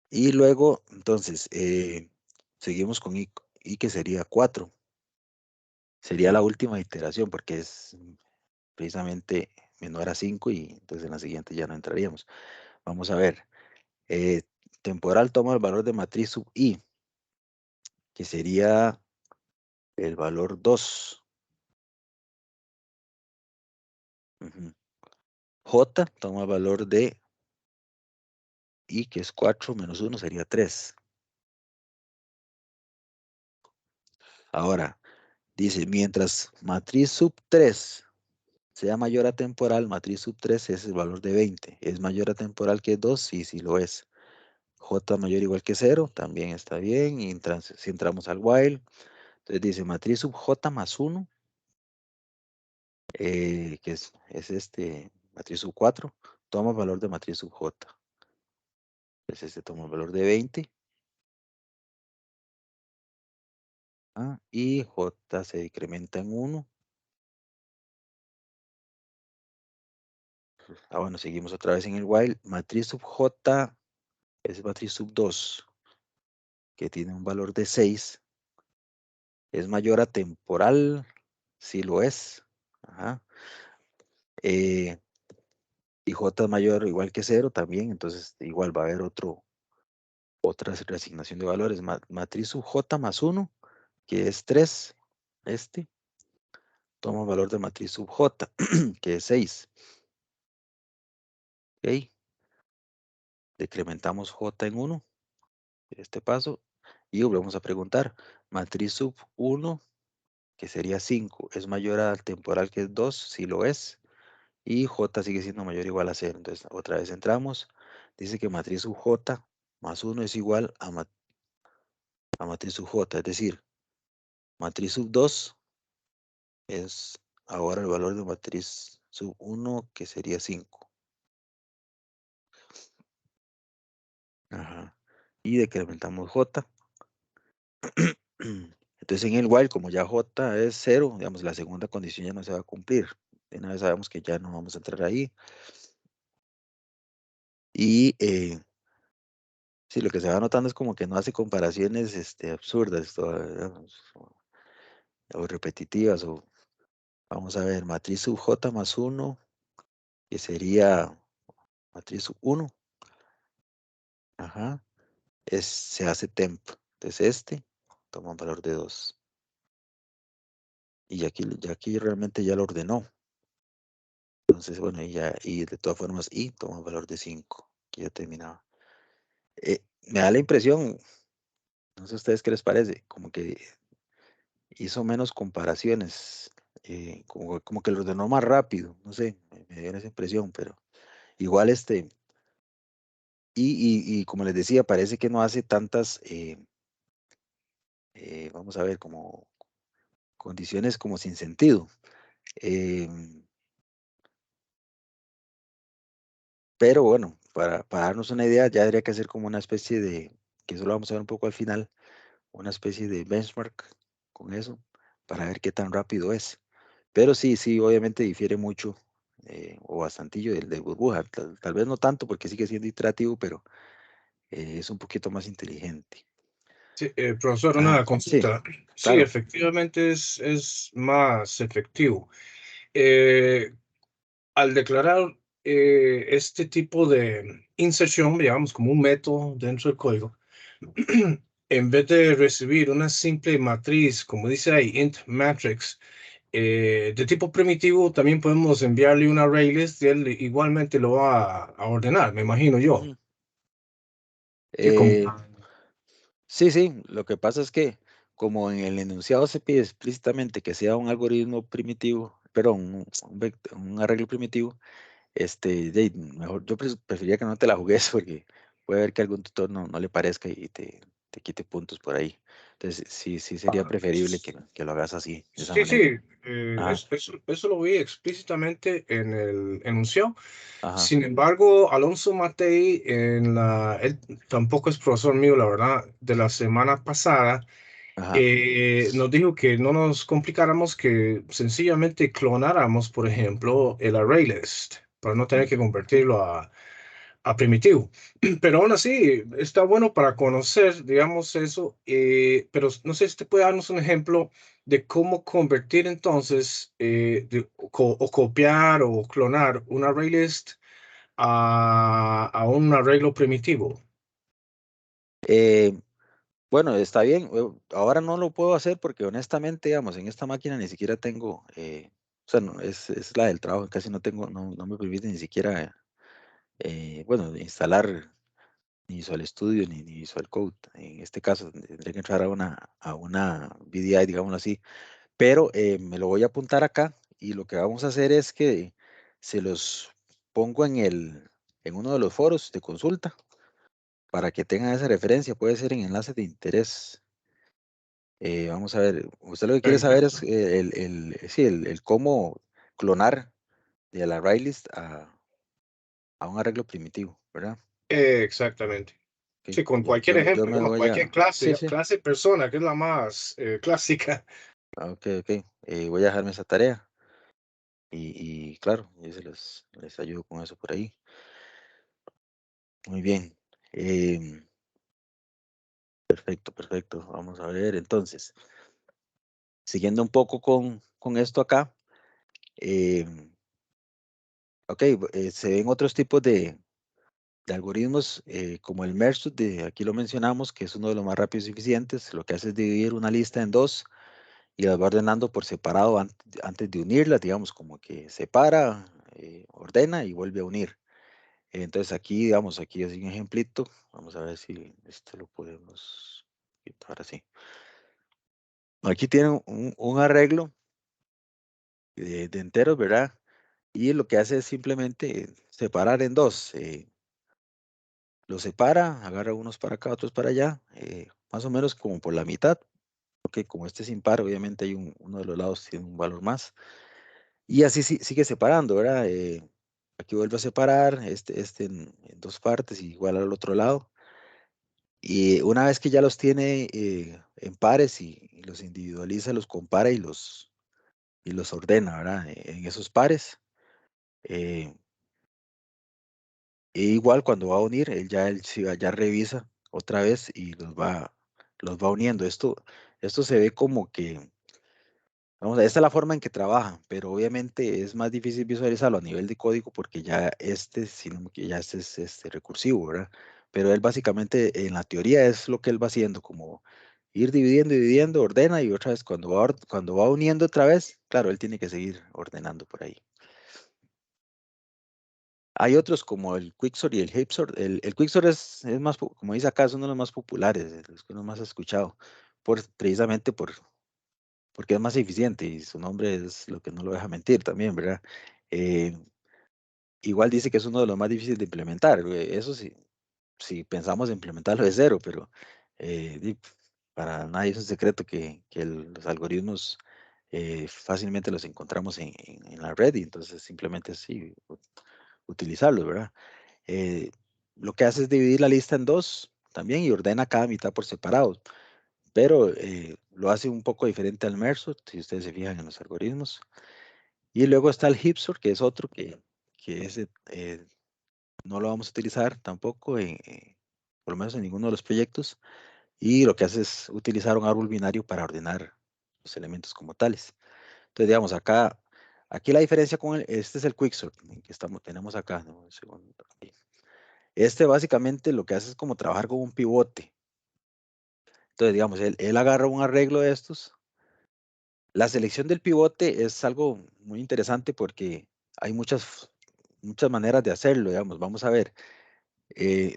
Y luego, entonces, seguimos con I que sería 4. Sería la última iteración porque es precisamente menor a 5 y entonces en la siguiente ya no entraríamos. Vamos a ver. Temporal toma el valor de matriz sub I, que sería el valor 2. J toma el valor de I, que es 4 menos 1 sería 3. Ahora, dice, mientras matriz sub 3 sea mayor a temporal, matriz sub 3 es el valor de 20. ¿Es mayor a temporal que 2? Sí, sí lo es. J mayor o igual que 0, también está bien. Y si entramos al while, entonces dice matriz sub J más 1, que es matriz sub 4, toma el valor de matriz sub J. Entonces este toma el valor de 20. Y J se incrementa en 1. Bueno, seguimos otra vez en el while. Matriz sub J es matriz sub 2, que tiene un valor de 6. ¿Es mayor a temporal? Sí lo es. Ajá. Y J es mayor o igual que 0 también, entonces igual va a haber otra reasignación de valores. Matriz sub J más 1, que es 3, toma valor de matriz sub J, que es 6. Ok. Decrementamos J en 1, este paso, y volvemos a preguntar, matriz sub 1, que sería 5, ¿es mayor al temporal que es 2? Sí lo es. Y J sigue siendo mayor o igual a 0. Entonces, otra vez entramos. Dice que matriz sub J más 1 es igual a matriz sub J. Es decir, matriz sub 2 es ahora el valor de matriz sub 1, que sería 5. Ajá. Y decrementamos J. Entonces, en el while, como ya J es 0, digamos, la segunda condición ya no se va a cumplir. De una vez sabemos que ya no vamos a entrar ahí. Y sí, lo que se va notando es como que no hace comparaciones absurdas digamos, o repetitivas. Vamos a ver, matriz sub J más 1, que sería matriz sub 1. Ajá. Se hace temp. Entonces toma un valor de 2. Y ya aquí realmente ya lo ordenó. Entonces, bueno, y de todas formas, y toma un valor de 5. Aquí ya terminaba. Me da la impresión, no sé a ustedes qué les parece, como que hizo menos comparaciones, como que lo ordenó más rápido, no sé, me dio esa impresión, pero igual y como les decía, parece que no hace tantas, vamos a ver, como condiciones como sin sentido. Pero bueno, para darnos una idea, ya habría que hacer como una especie que eso lo vamos a ver un poco al final, una especie de benchmark con eso, para ver qué tan rápido es. Pero sí, obviamente difiere mucho, o bastantillo del burbuja. Tal vez no tanto porque sigue siendo iterativo, pero es un poquito más inteligente. Sí, profesor, Ah, una sí, consulta. Sí, claro. efectivamente es más efectivo. Eh, Al declarar este tipo de inserción, digamos, como un método dentro del código, en vez de recibir una simple matriz, como dice ahí, int matrix, de tipo primitivo, también podemos enviarle un ArrayList y él igualmente lo va a ordenar, me imagino yo. Ujú. Sí, como, Eh, sí, lo que pasa es que como en el enunciado se pide explícitamente que sea un algoritmo primitivo, perdón, un arreglo primitivo, mejor, yo preferiría que no te la jugues porque puede ver que algún tutor no le parezca y te quite puntos por ahí. Entonces, sí sería preferible que lo hagas así, de esa Sí, manera. sí, Ajá, eso lo vi explícitamente en el enunciado. ajá, Sin embargo, Alonso Matei, él tampoco es profesor mío, la verdad, de la semana pasada, ajá. nos dijo que no nos complicáramos, que sencillamente clonáramos, por ejemplo, el array list, para no tener Mm. que convertirlo a primitivo. Pero aún así, está bueno para conocer, digamos, eso, pero no sé si te puede darnos un ejemplo de cómo convertir entonces, o copiar o clonar un array list a un arreglo primitivo. Eh, bueno, está bien. Ahora no lo puedo hacer porque honestamente, digamos, en esta máquina ni siquiera tengo, o sea, no, es la del trabajo, casi no tengo, no me permite ni siquiera, bueno, instalar ni Visual Studio ni Visual Code. En este caso tendría que entrar a una VDI, digámoslo así, pero me lo voy a apuntar acá y lo que vamos a hacer es que se los pongo en uno de los foros de consulta para que tengan esa referencia. Puede ser en enlaces de interés. Vamos a ver, usted lo que quiere saber es Perfecto. sí, el cómo clonar de la array list a un arreglo primitivo, ¿verdad? Exactamente. Ok, Sí, con cualquier yo ejemplo, me digamos, voy cualquier a, clase, sí, sí, clase persona, que es la más clásica. ok, voy a dejarme esa tarea y claro, yo les ayudo con eso por ahí. Muy bien. Perfecto, perfecto. Vamos a ver, entonces, siguiendo un poco con esto acá, ok, se ven otros tipos de algoritmos como el merge, aquí lo mencionamos, que es uno de los más rápidos y eficientes. Lo que hace es dividir una lista en dos y las va ordenando por separado antes de unirlas, digamos, como que separa, ordena y vuelve a unir. Entonces aquí, digamos, aquí es un ejemplito. Vamos a ver si este lo podemos quitar así. Aquí tienen un arreglo de enteros, ¿verdad? Y lo que hace es simplemente separar en dos. Lo separa, agarra unos para acá, otros para allá, más o menos como por la mitad, porque como este es impar, obviamente hay uno de los lados tiene un valor más. Y así sigue separando, ¿verdad? Aquí vuelve a separar este en dos partes, igual al otro lado. Y una vez que ya los tiene en pares y los individualiza, los compara y los ordena, ¿verdad? En esos pares. eh, E igual cuando va a unir, él sí ya revisa otra vez y los va uniendo. Esto se ve como que, vamos a esta es la forma en que trabaja, pero obviamente es más difícil visualizarlo a nivel de código porque ya sino que ya es recursivo, ¿verdad? Pero él básicamente en la teoría es lo que él va haciendo, como ir dividiendo, dividiendo, ordena y otra vez cuando va uniendo otra vez, claro, él tiene que seguir ordenando por ahí. Hay otros como el Quicksort y el Hipsort. El Quicksort es más, como dice acá, es uno de los más populares, de los que uno más ha escuchado, precisamente porque es más eficiente y su nombre es lo que no lo deja mentir también, ¿verdad? Eh, Igual dice que es uno de los más difíciles de implementar. Eso sí, si pensamos en implementarlo de cero, pero para nadie es un secreto que los algoritmos fácilmente los encontramos en la red y entonces simplemente sí, utilizarlos, ¿verdad? eh, lo que hace es dividir la lista en dos también y ordena cada mitad por separado, pero lo hace un poco diferente al Mersot, si ustedes se fijan en los algoritmos. Y luego está el Hipsort, que es otro que ese, no lo vamos a utilizar tampoco, por lo menos en ninguno de los proyectos. Y lo que hace es utilizar un árbol binario para ordenar los elementos como tales. Entonces, digamos, aquí la diferencia este es el Quicksort, que tenemos acá, ¿no? Un segundo, aquí. Este básicamente lo que hace es como trabajar con un pivote. Entonces, digamos, él agarra un arreglo de estos. La selección del pivote es algo muy interesante porque hay muchas maneras de hacerlo, digamos. Vamos a ver,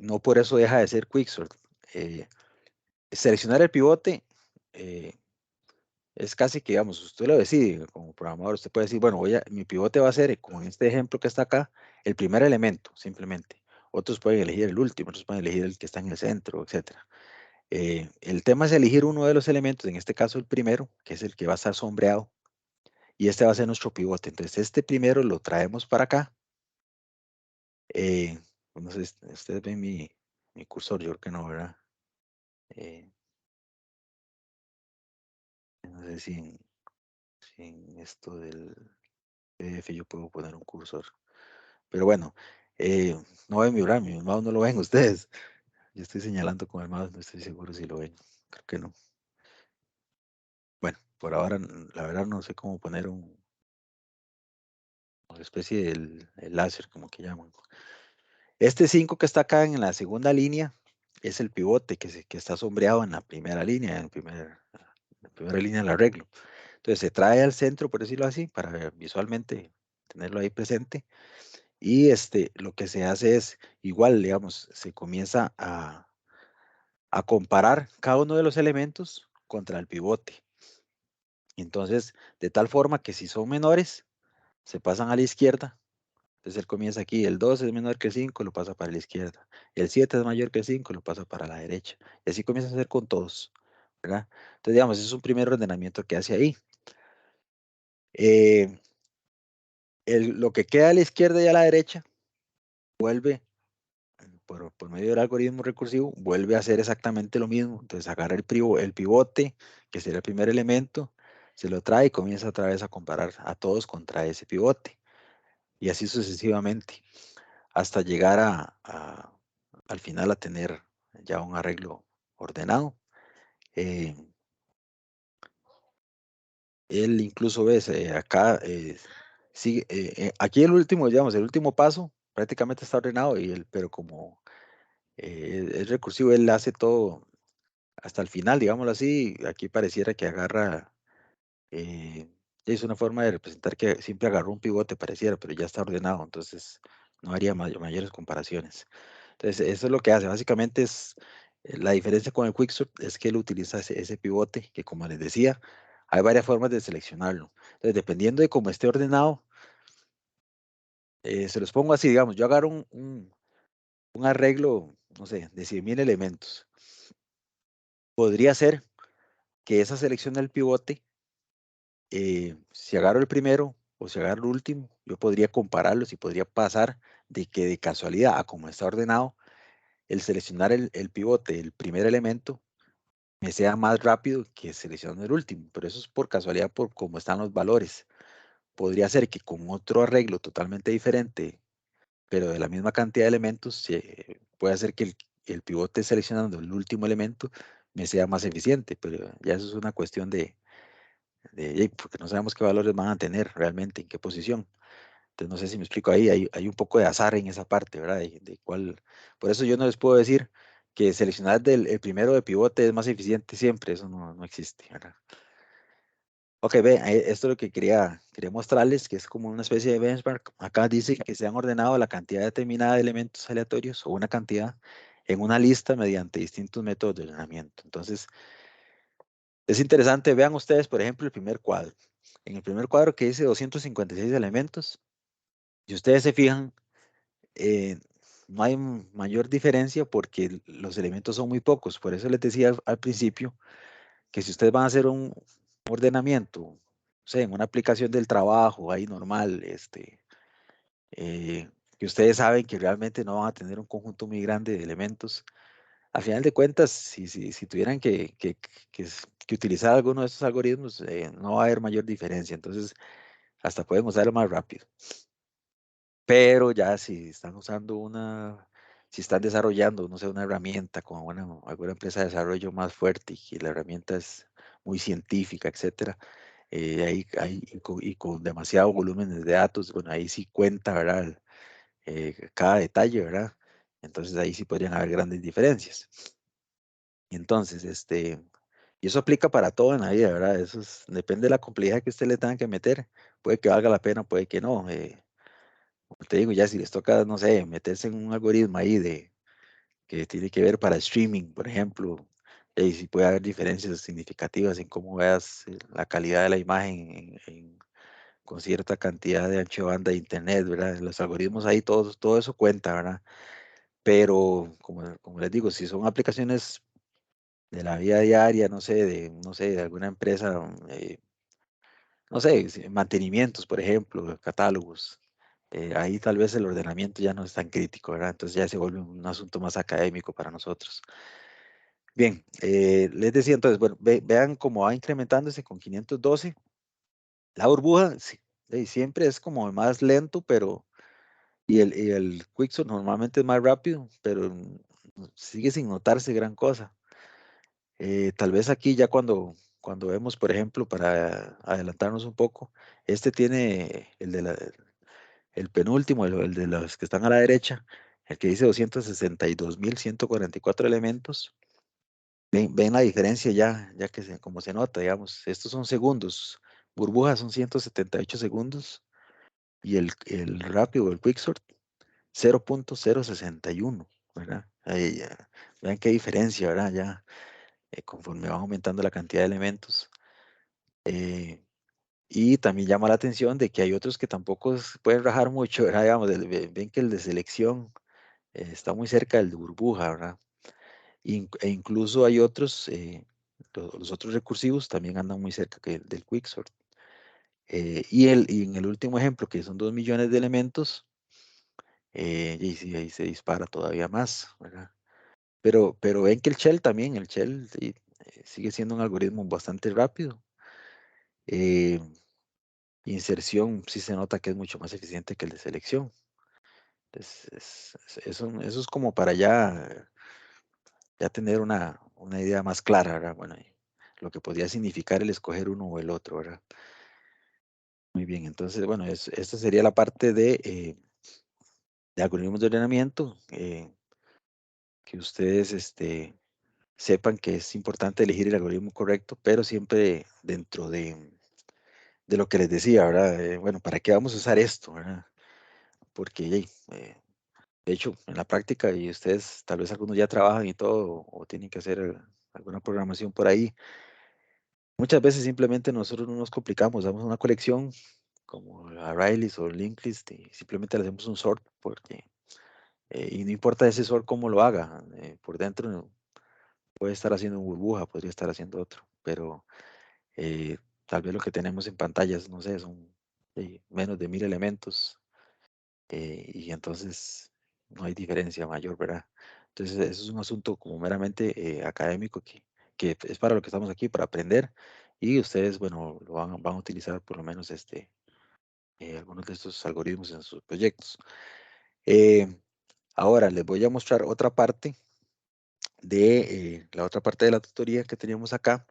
no por eso deja de ser Quicksort. Eh, Seleccionar el pivote eh, es casi que, digamos, usted lo decide como programador. Usted puede decir, bueno, mi pivote va a ser, como en este ejemplo que está acá, el primer elemento, simplemente. Otros pueden elegir el último, otros pueden elegir el que está en el centro, etcétera. El tema es elegir uno de los elementos, en este caso el primero, que es el que va a estar sombreado, y este va a ser nuestro pivote. Entonces, este primero lo traemos para acá. No sé, ustedes ven mi cursor, yo creo que no, ¿verdad? No sé si en esto del PDF yo puedo poner un cursor. Pero bueno, no ven mi mouse no lo ven ustedes. Yo estoy señalando con el mouse, no estoy seguro si lo ven. Creo que no. Bueno, por ahora, la verdad no sé cómo poner una especie de el láser, como que llaman. Este 5 que está acá en la segunda línea es el pivote que está sombreado en la primera línea, la primera línea del arreglo. Entonces se trae al centro, por decirlo así, para visualmente tenerlo ahí presente. Y lo que se hace es igual, digamos, se comienza a comparar cada uno de los elementos contra el pivote. Entonces, de tal forma que si son menores, se pasan a la izquierda. Entonces él comienza aquí, el 2 es menor que el 5, lo pasa para la izquierda. El 7 es mayor que el 5, lo pasa para la derecha. Y así comienza a hacer con todos, ¿verdad? Entonces, digamos, es un primer ordenamiento que hace ahí. Eh, lo que queda a la izquierda y a la derecha vuelve, por medio del algoritmo recursivo, vuelve a hacer exactamente lo mismo. Entonces agarra el pivote, que sería el primer elemento, se lo trae y comienza otra vez a comparar a todos contra ese pivote. Y así sucesivamente, hasta llegar al final a tener ya un arreglo ordenado. Él incluso ves acá, sigue, aquí el último, digamos, el último paso prácticamente está ordenado, pero como es recursivo, él hace todo hasta el final, digámoslo así. Aquí pareciera que agarra, eh, es una forma de representar que siempre agarró un pivote, pareciera, pero ya está ordenado, entonces no haría mayores comparaciones. Entonces, eso es lo que hace. Básicamente es la diferencia con el Quicksort es que él utiliza ese pivote, que como les decía, hay varias formas de seleccionarlo. Entonces, dependiendo de cómo esté ordenado, se los pongo así, digamos, yo agarro un arreglo, no sé, de 100,000 elementos. Podría ser que esa selección del pivote, si agarro el primero o si agarro el último, yo podría compararlos y podría pasar de que de casualidad a como está ordenado, el seleccionar el pivote, el primer elemento, me sea más rápido que seleccionando el último, pero eso es por casualidad, por cómo están los valores. Podría ser que con otro arreglo totalmente diferente, pero de la misma cantidad de elementos, puede hacer que el pivote seleccionando el último elemento me sea más eficiente, pero ya eso es una cuestión porque no sabemos qué valores van a tener realmente, en qué posición. Entonces, no sé si me explico ahí, hay un poco de azar en esa parte, ¿verdad? Por eso yo no les puedo decir que seleccionar el primero de pivote es más eficiente siempre, eso no existe, ¿verdad? Ok, ve, esto es lo que quería mostrarles, que es como una especie de benchmark. Acá dice que se han ordenado la cantidad determinada de elementos aleatorios o una cantidad en una lista mediante distintos métodos de ordenamiento. Entonces, es interesante, vean ustedes, por ejemplo, el primer cuadro. En el primer cuadro que dice 256 elementos, si ustedes se fijan, eh, no hay mayor diferencia porque los elementos son muy pocos. Por eso les decía al principio que si ustedes van a hacer un ordenamiento, o sea, en una aplicación del trabajo ahí normal, que ustedes saben que realmente no van a tener un conjunto muy grande de elementos, al final de cuentas, si tuvieran que utilizar alguno de estos algoritmos, no va a haber mayor diferencia. Entonces, hasta pueden usarlo más rápido. Pero ya si están usando si están desarrollando, no sé, una herramienta con alguna empresa de desarrollo más fuerte y que la herramienta es muy científica, etcétera, y con demasiado volumen de datos, bueno, ahí sí cuenta, ¿verdad? Cada detalle, ¿verdad? Entonces ahí sí podrían haber grandes diferencias. Entonces, y eso aplica para todo en la vida, ¿verdad? Depende de la complejidad que usted le tenga que meter. Puede que valga la pena, puede que no. Como te digo, ya si les toca, no sé, meterse en un algoritmo ahí que tiene que ver para streaming, por ejemplo, y sí puede haber diferencias significativas en cómo veas la calidad de la imagen con cierta cantidad de ancho de banda de internet, ¿verdad? Los algoritmos ahí, todo eso cuenta, ¿verdad? Pero, como les digo, si son aplicaciones la vida diaria, no sé, de alguna empresa, no sé, mantenimientos, por ejemplo, catálogos. Ahí tal vez el ordenamiento ya no es tan crítico, ¿verdad? Entonces ya se vuelve un asunto más académico para nosotros. Bien, les decía entonces, bueno, vean cómo va incrementándose con 512. La burbuja sí, siempre es como más lento, pero y el Quicksort normalmente es más rápido, pero sigue sin notarse gran cosa. Tal vez aquí ya cuando vemos, por ejemplo, para adelantarnos un poco, este tiene el penúltimo, el de los que están a la derecha, el que dice 262.144 elementos. Ven la diferencia ya que como se nota, digamos, estos son segundos, burbujas son 178 segundos y el rápido, el Quicksort, 0.061, ¿verdad? Ahí ya, vean qué diferencia, ¿verdad? Ya conforme va aumentando la cantidad de elementos. Eh, y también llama la atención de que hay otros que tampoco pueden rajar mucho, ¿verdad? Digamos, ven que el de selección está muy cerca del de burbuja, ¿verdad? E incluso hay otros, los otros recursivos también andan muy cerca del Quicksort. Y en el último ejemplo, que son 2 millones de elementos, y sí, ahí se dispara todavía más, ¿verdad? Pero ven que el shell también, el shell sí, sigue siendo un algoritmo bastante rápido. Eh, Inserción sí se nota que es mucho más eficiente que el de selección. Entonces, eso es como para ya tener una idea más clara, ¿verdad? Bueno, y lo que podría significar el escoger uno o el otro, ¿verdad? Muy bien, entonces, bueno, esta sería la parte de algoritmos de ordenamiento, que ustedes sepan que es importante elegir el algoritmo correcto, pero siempre dentro de lo que les decía, ¿verdad? Bueno, ¿para qué vamos a usar esto, verdad? Porque, de hecho, en la práctica, y ustedes, tal vez algunos ya trabajan y todo, o tienen que hacer alguna programación por ahí, muchas veces simplemente nosotros no nos complicamos, damos una colección como arrays o linked list y simplemente le hacemos un sort porque, y no importa ese sort cómo lo haga, por dentro puede estar haciendo un burbuja, podría estar haciendo otro, pero tal vez lo que tenemos en pantallas, no sé, son menos de 1000 elementos y entonces no hay diferencia mayor, ¿verdad? Entonces eso es un asunto como meramente académico que es para lo que estamos aquí, para aprender y ustedes, bueno, van a utilizar por lo menos algunos de estos algoritmos en sus proyectos. Eh, Ahora les voy a mostrar otra parte la otra parte de la tutoría que teníamos acá,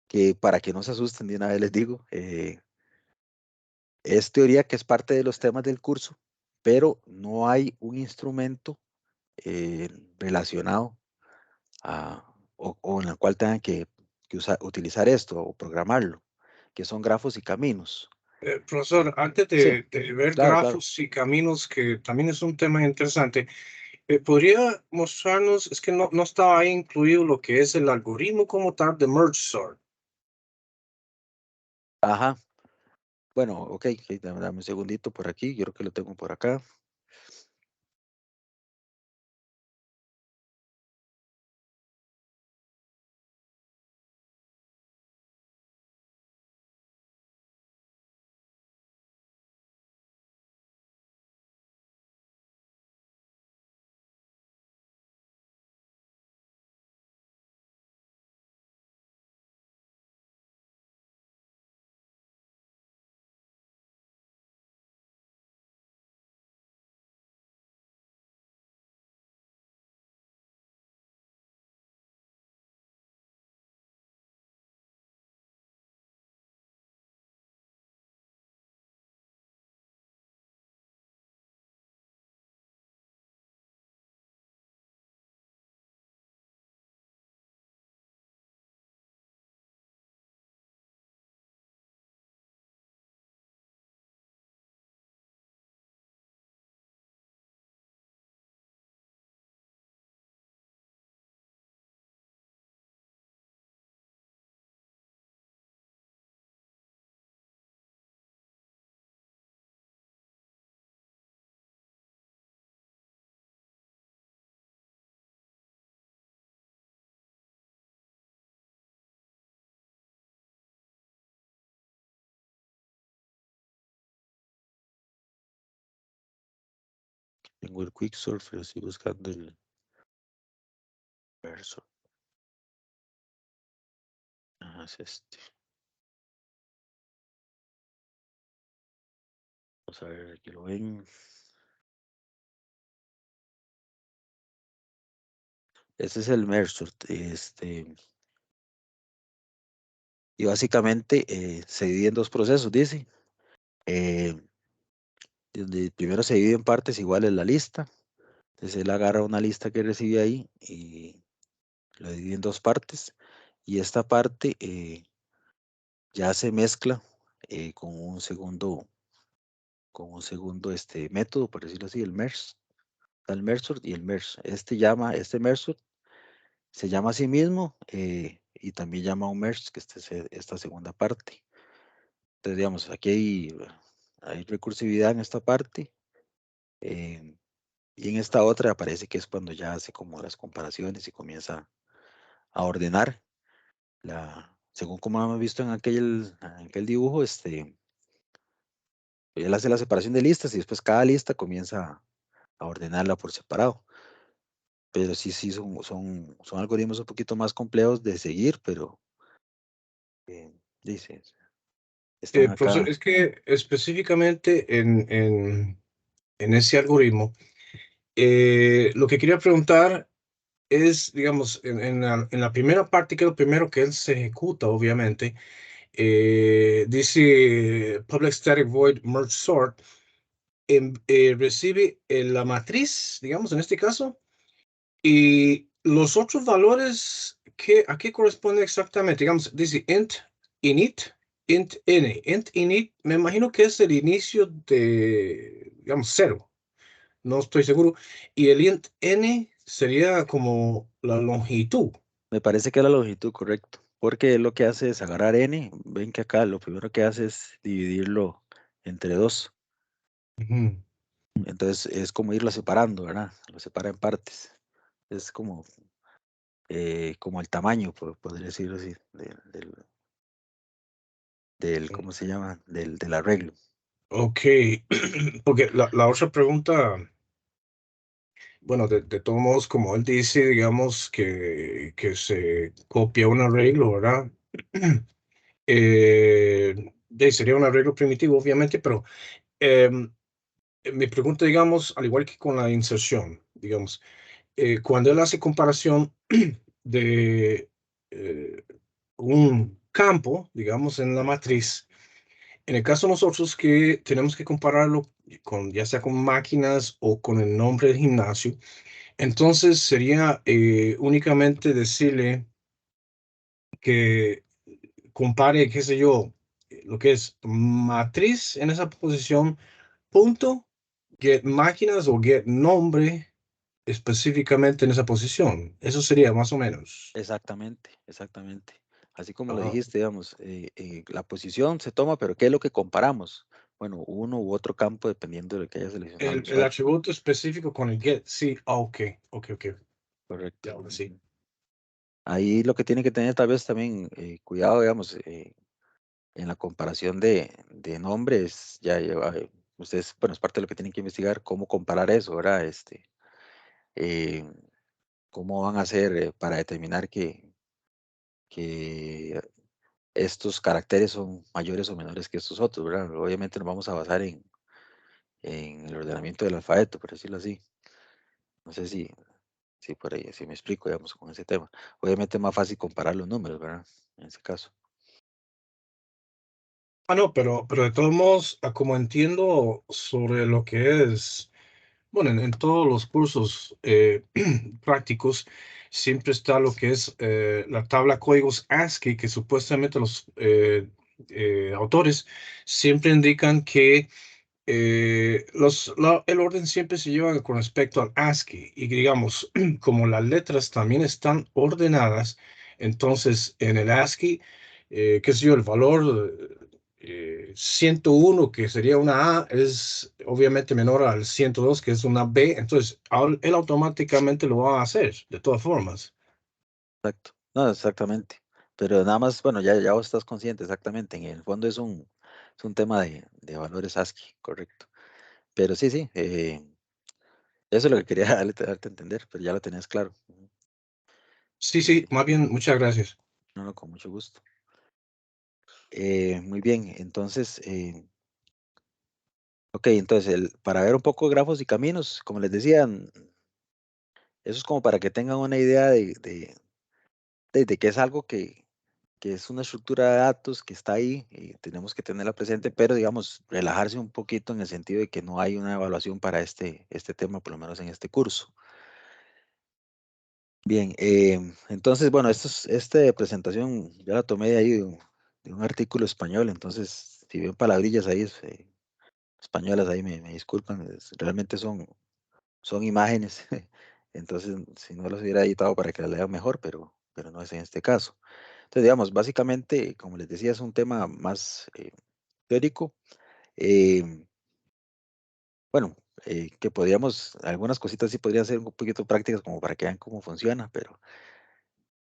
que para que no se asusten de una vez les digo, es teoría que es parte de los temas del curso, pero no hay un instrumento relacionado o en el cual tengan que utilizar esto o programarlo, que son grafos y caminos. Profesor, antes Sí, de ver claro, claro. grafos y caminos, que también es un tema interesante, ¿podría mostrarnos, es que no estaba ahí incluido lo que es el algoritmo como tal de merge sort? Ajá. Bueno, ok, dame un segundito por aquí, yo creo que lo tengo por acá. Tengo el Quicksort, pero estoy buscando el Mersor. Es este. Vamos a ver, aquí lo ven. Ese es el Mersor. Y básicamente se divide en dos procesos, dice. Donde primero se divide en partes iguales la lista. Entonces él agarra una lista que recibe ahí y lo divide en dos partes. Y esta parte ya se mezcla con un segundo método, por decirlo así, el merge. Está el mersor y el merge. Este mersor se llama a sí mismo y también llama a un merge, que esta segunda parte. Entonces, digamos, aquí hay recursividad en esta parte. Y en esta otra aparece que es cuando ya hace como las comparaciones y comienza a ordenar según como hemos visto en aquel dibujo, él hace la separación de listas y después cada lista comienza a ordenarla por separado. Pero sí, son algoritmos un poquito más complejos de seguir, pero dice, están acá. Es que específicamente en ese algoritmo, lo que quería preguntar es, digamos, en la primera parte, que es lo primero que él se ejecuta, obviamente, dice public static void merge sort, recibe la matriz, digamos, en este caso, y los otros valores, ¿a qué corresponde exactamente? Digamos, dice init, int init, me imagino que es el inicio de, digamos, cero, no estoy seguro, y el int n sería como la longitud. Me parece que es la longitud, correcto. Porque lo que hace es agarrar n, ven que acá lo primero que hace es dividirlo entre dos. Ujú. Entonces es como irlo separando, ¿verdad? Lo separa en partes. Es como el tamaño, podría decirlo así, ¿cómo se llama? Del arreglo. Ok, porque la otra pregunta, bueno, de todos modos, como él dice, digamos que se copia un arreglo, ¿verdad? Sería un arreglo primitivo, obviamente, pero em, mi pregunta, digamos, al igual que con la inserción, digamos, cuando él hace comparación de eh, un campo, digamos, en la matriz, en el caso de nosotros que tenemos que compararlo con, ya sea con máquinas o con el nombre del gimnasio, entonces sería únicamente decirle que compare, qué sé yo, lo que es matriz en esa posición, punto, get máquinas o get nombre específicamente en esa posición. Eso sería más o menos. Exactamente, exactamente. Así como lo Ah, dijiste, digamos, la posición se toma, pero ¿qué es lo que comparamos? Bueno, uno u otro campo dependiendo de lo que haya seleccionado el el usuario. atributo específico con el get, sí, ok, ok. Correcto. Ya, ahora sí. Ujú. Ahí lo que tiene que tener tal vez también cuidado, digamos, en la comparación de nombres, ustedes, bueno, es parte de lo que tienen que investigar, cómo comparar eso, ¿verdad? Eh, cómo van a hacer para determinar que estos caracteres son mayores o menores que estos otros, ¿verdad? Obviamente nos vamos a basar en el ordenamiento del alfabeto, por decirlo así. No sé si por ahí, si me explico, digamos, con ese tema. Obviamente es más fácil comparar los números, ¿verdad? En ese caso. Ah, no, pero de todos modos, como entiendo sobre lo que es, bueno, en todos los cursos prácticos, siempre está lo que es la tabla códigos ASCII, que supuestamente los autores siempre indican que el orden siempre se lleva con respecto al ASCII y digamos, como las letras también están ordenadas, entonces en el ASCII, qué sé yo, el valor 101, que sería una A, es obviamente menor al 102, que es una B, entonces él automáticamente lo va a hacer, de todas formas. Exacto. No, exactamente. Pero nada más, bueno, ya vos estás consciente, exactamente. En el fondo es un tema de valores ASCII, correcto. Pero sí, sí. Eso es lo que quería darte a entender, pero ya lo tenías claro. Sí, sí, más bien, muchas gracias. No, no, con mucho gusto. Muy bien, entonces, ok, entonces para ver un poco grafos y caminos, como les decía, eso es como para que tengan una idea de que es algo que es una estructura de datos que está ahí y tenemos que tenerla presente, pero digamos, relajarse un poquito en el sentido de que no hay una evaluación para este tema, por lo menos en este curso. Bien, entonces, bueno, esta presentación ya la tomé de ahí de un artículo español, entonces, si ven palabrillas ahí españolas, ahí me disculpan, realmente son imágenes, entonces, si no los hubiera editado para que las lean mejor, pero no es en este caso. Entonces, digamos, básicamente, como les decía, es un tema más teórico. eh, bueno, que podríamos, algunas cositas sí podrían ser un poquito prácticas como para que vean cómo funciona, pero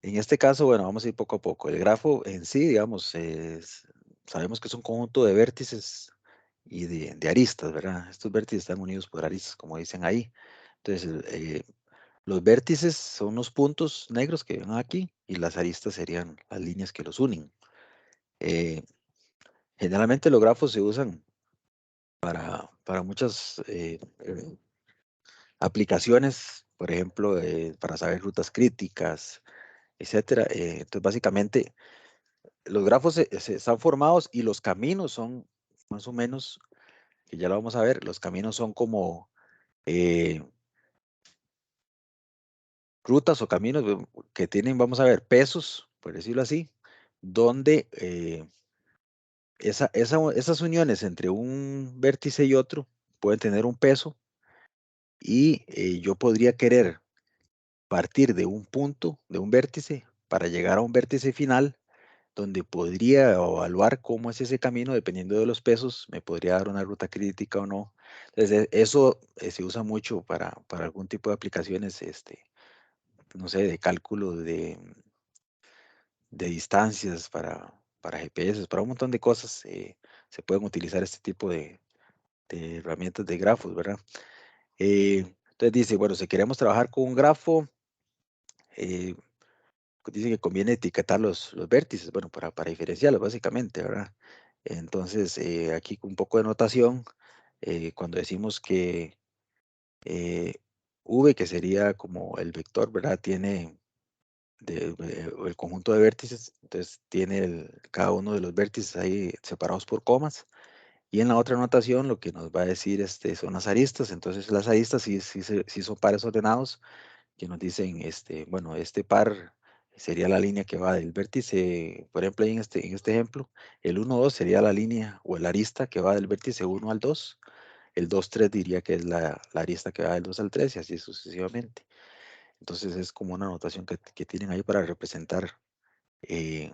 en este caso, bueno, vamos a ir poco a poco. El grafo en sí, digamos, sabemos que es un conjunto de vértices y de aristas, ¿verdad? Estos vértices están unidos por aristas, como dicen ahí. Entonces, los vértices son los puntos negros que ven aquí y las aristas serían las líneas que los unen. Eh, Generalmente los grafos se usan para muchas aplicaciones, por ejemplo, para saber rutas críticas, etcétera. Entonces, básicamente, los grafos están formados y los caminos son más o menos, que ya lo vamos a ver, los caminos son como eh, rutas o caminos que tienen, vamos a ver, pesos, por decirlo así, donde esas uniones entre un vértice y otro pueden tener un peso y yo podría querer partir de un punto, de un vértice, para llegar a un vértice final donde podría evaluar cómo es ese camino, dependiendo de los pesos, me podría dar una ruta crítica o no. Entonces, eso se usa mucho para algún tipo de aplicaciones, no sé, de cálculo de distancias para GPS, para un montón de cosas, se pueden utilizar este tipo de herramientas de grafos, ¿verdad? Entonces dice, bueno, si queremos trabajar con un grafo, eh, dice que conviene etiquetar los vértices, bueno, para diferenciarlos básicamente, ¿verdad? Entonces, aquí con un poco de notación, cuando decimos que eh, V, que sería como el vector, ¿verdad? Tiene el conjunto de vértices, entonces tiene cada uno de los vértices ahí separados por comas. Y en la otra notación lo que nos va a decir son las aristas, entonces las aristas sí son pares ordenados que nos dicen, bueno, este par sería la línea que va del vértice, por ejemplo, en este ejemplo, el 1, 2 sería la línea o el arista que va del vértice 1 al 2, el 2, 3 diría que es la arista que va del 2 al 3 y así sucesivamente. Entonces es como una notación que tienen ahí para representar eh,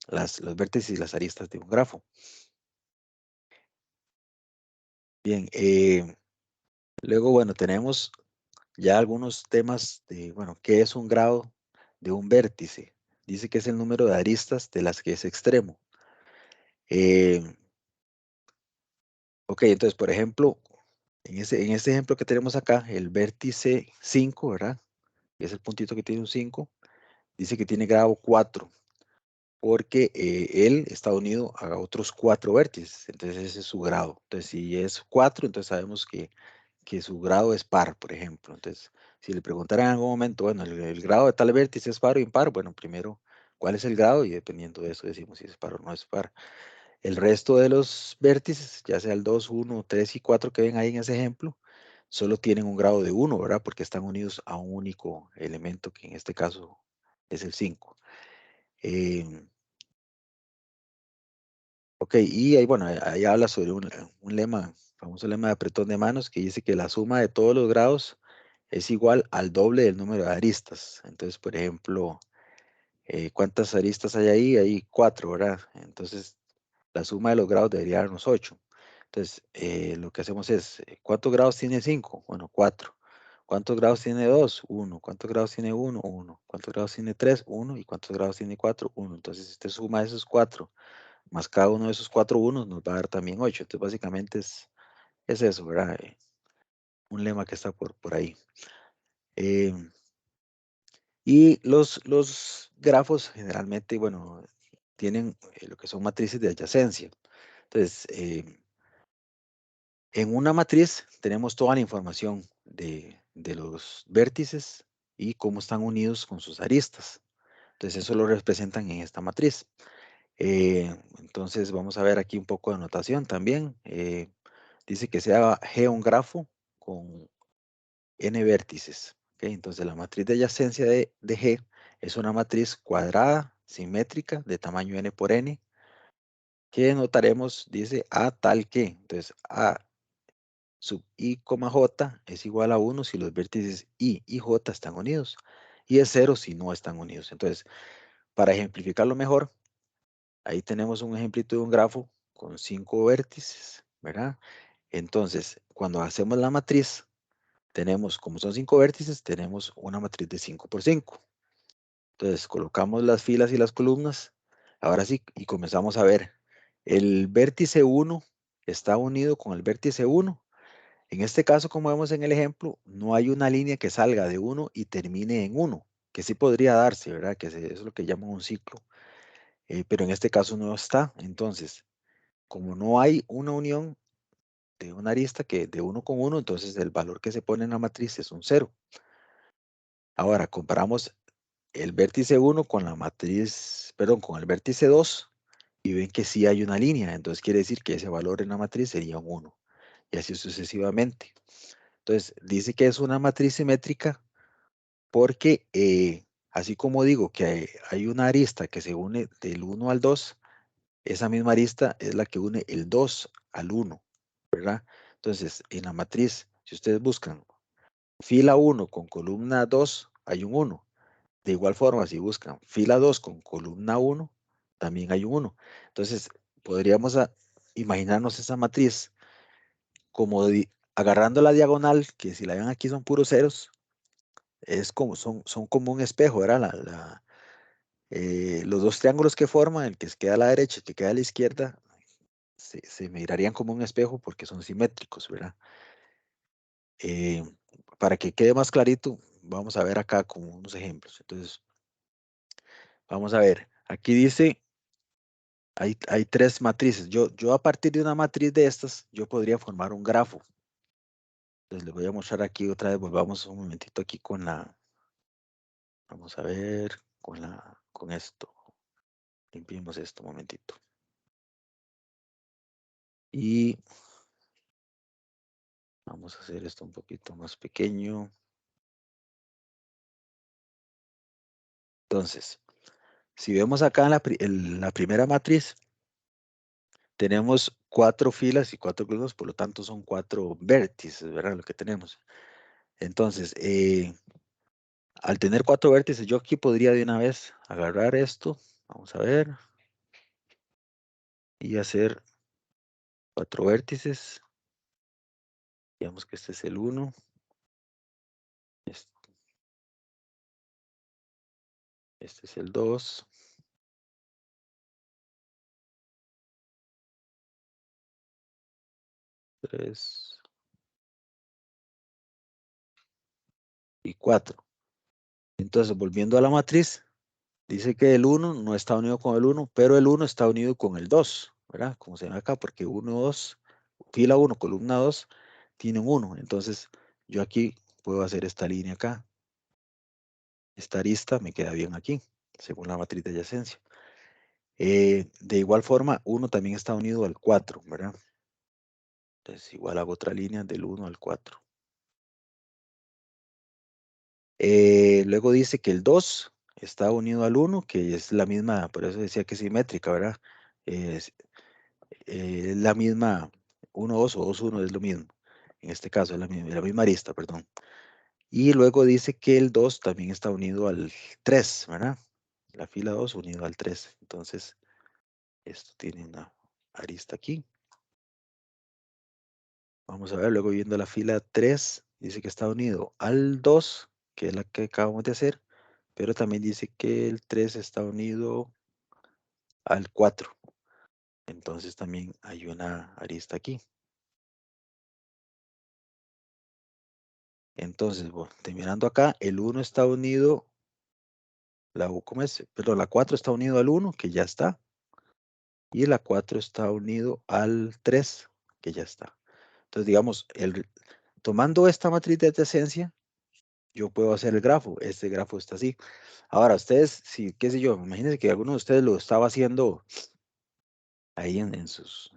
los vértices y las aristas de un grafo. Bien, luego, bueno, tenemos ya algunos temas de, bueno, ¿qué es un grado de un vértice? Dice que es el número de aristas de las que es extremo. Eh, ok, entonces, por ejemplo, en este ejemplo que tenemos acá, el vértice 5, ¿verdad? Que es el puntito que tiene un 5, dice que tiene grado 4, porque él está unido a otros 4 vértices, entonces ese es su grado. Entonces, si es 4, entonces sabemos que su grado es par, por ejemplo. Entonces, si le preguntaran en algún momento, bueno, el grado de tal vértice es par o impar, bueno, primero, ¿cuál es el grado? Y dependiendo de eso decimos si es par o no es par. El resto de los vértices, ya sea el 2, 1, 3 y 4 que ven ahí en ese ejemplo, solo tienen un grado de 1, ¿verdad? Porque están unidos a un único elemento, que en este caso es el 5. Em, ok, y ahí, bueno, ahí habla sobre un lema, famoso lema de apretón de manos, que dice que la suma de todos los grados es igual al doble del número de aristas. Entonces, por ejemplo, ¿cuántas aristas hay ahí? Hay 4, ¿verdad? Entonces, la suma de los grados debería darnos 8. Entonces, lo que hacemos es, ¿cuántos grados tiene 5? Bueno, 4. ¿Cuántos grados tiene 2? 1. ¿Cuántos grados tiene 1? 1. ¿Cuántos grados tiene 3? 1. ¿Y cuántos grados tiene 4? 1. Entonces, si usted suma esos 4 más cada uno de esos 4 unos, nos va a dar también 8. Entonces, básicamente es eso, ¿verdad? un lema que está por ahí. Y los grafos generalmente, bueno, tienen lo que son matrices de adyacencia. Entonces, en una matriz tenemos toda la información de los vértices y cómo están unidos con sus aristas. Entonces, eso lo representan en esta matriz. Entonces, vamos a ver aquí un poco de notación también. Dice que sea G un grafo con n vértices. ¿Ok? Entonces, la matriz de adyacencia de G es una matriz cuadrada, simétrica, de tamaño n por n, que notaremos, dice A tal que. Entonces, A sub I, J es igual a 1 si los vértices I y J están unidos, y es 0 si no están unidos. Entonces, para ejemplificarlo mejor, ahí tenemos un ejemplito de un grafo con 5 vértices, ¿verdad? Entonces, cuando hacemos la matriz, tenemos, como son 5 vértices, tenemos una matriz de 5 por 5. Entonces, colocamos las filas y las columnas. Ahora sí, y comenzamos a ver. El vértice 1 está unido con el vértice 1. En este caso, como vemos en el ejemplo, no hay una línea que salga de 1 y termine en 1, que sí podría darse, ¿verdad? Que es lo que llaman un ciclo. Pero en este caso no está. Entonces, como no hay una unión de una arista que de 1 con 1, entonces el valor que se pone en la matriz es un 0. Ahora, comparamos el vértice 1 con la matriz, perdón, con el vértice 2 y ven que sí hay una línea. Entonces quiere decir que ese valor en la matriz sería un 1. Y así sucesivamente. Entonces, dice que es una matriz simétrica porque, así como digo que hay una arista que se une del 1 al 2, esa misma arista es la que une el 2 al 1, ¿verdad? Entonces, en la matriz, si ustedes buscan fila 1 con columna 2, hay un 1. De igual forma, si buscan fila 2 con columna 1, también hay un 1. Entonces, podríamos imaginarnos esa matriz como agarrando la diagonal, que si la ven aquí son puros ceros, es como, son como un espejo, ¿verdad? Los dos triángulos que forman, el que queda a la derecha y el que queda a la izquierda, se mirarían como un espejo porque son simétricos, ¿verdad? Eh, para que quede más clarito, vamos a ver acá como unos ejemplos. Entonces, vamos a ver. Aquí dice, hay tres matrices. Yo a partir de una matriz de estas, yo podría formar un grafo. Entonces, les voy a mostrar aquí otra vez. Volvamos un momentito aquí con la, vamos a ver, con esto. Limpiemos esto un momentito. Y vamos a hacer esto un poquito más pequeño. Entonces, si vemos acá en la primera matriz, tenemos 4 filas y 4 columnas, por lo tanto son 4 vértices, ¿verdad? Lo que tenemos. Entonces, al tener 4 vértices, yo aquí podría de una vez agarrar esto, vamos a ver, y hacer 4 vértices. Digamos que este es el 1. Este es el 2. 3 y 4. Entonces, volviendo a la matriz, dice que el 1 no está unido con el 1, pero el 1 está unido con el 2, ¿verdad? Como se ve acá, porque 1, 2, fila 1, columna 2, tiene un 1. Entonces, yo aquí puedo hacer esta línea acá. Esta arista me queda bien aquí, según la matriz de adyacencia. De igual forma, 1 también está unido al 4, ¿verdad? Entonces, igual hago otra línea del 1 al 4. Luego dice que el 2 está unido al 1, que es la misma, por eso decía que es simétrica, ¿verdad? Es la misma, 1, 2 o 2, 1 es lo mismo. En este caso es la misma arista, perdón. Y luego dice que el 2 también está unido al 3, ¿verdad? La fila 2 unido al 3. Entonces, esto tiene una arista aquí. Vamos a ver, luego viendo la fila 3, dice que está unido al 2, que es la que acabamos de hacer, pero también dice que el 3 está unido al 4. Entonces también hay una arista aquí. Entonces, bueno, terminando acá, el 1 está unido, ¿cómo es? Perdón, la 4 está unido al 1, que ya está. Y la 4 está unido al 3, que ya está. Entonces, digamos, tomando esta matriz de adyacencia, yo puedo hacer el grafo. Este grafo está así. Ahora, ustedes, si, qué sé yo, imagínense que alguno de ustedes lo estaba haciendo ahí en sus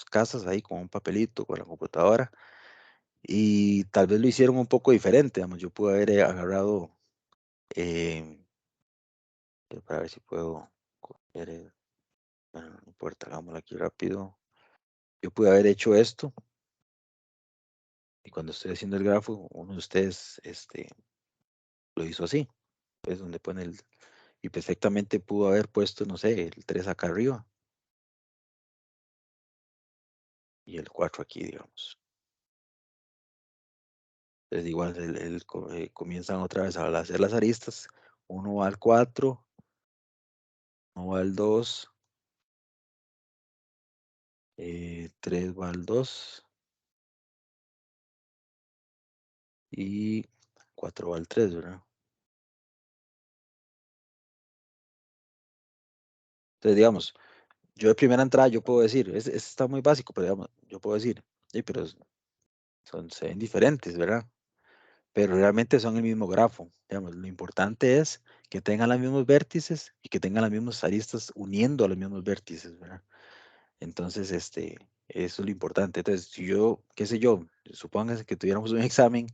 casas, ahí con un papelito, con la computadora, y tal vez lo hicieron un poco diferente. Digamos, yo pude haber agarrado, para ver si puedo copiar bueno, no importa, hagámoslo aquí rápido. Yo pude haber hecho esto, y cuando estoy haciendo el grafo, uno de ustedes lo hizo así, es donde pone y perfectamente pudo haber puesto, no sé, el 3 acá arriba y el 4 aquí, digamos. Entonces igual comienzan otra vez a hacer las aristas, uno va al 4, uno va al 2, 3 va al 2 y 4 va al 3, ¿verdad? Entonces, digamos, yo de primera entrada, yo puedo decir, está muy básico, pero digamos, yo puedo decir, pero se ven diferentes, ¿verdad? Pero realmente son el mismo grafo. Digamos, lo importante es que tengan los mismos vértices y que tengan las mismas aristas uniendo a los mismos vértices, ¿verdad? Entonces, eso es lo importante. Entonces, si yo, qué sé yo, supónganse que tuviéramos un examen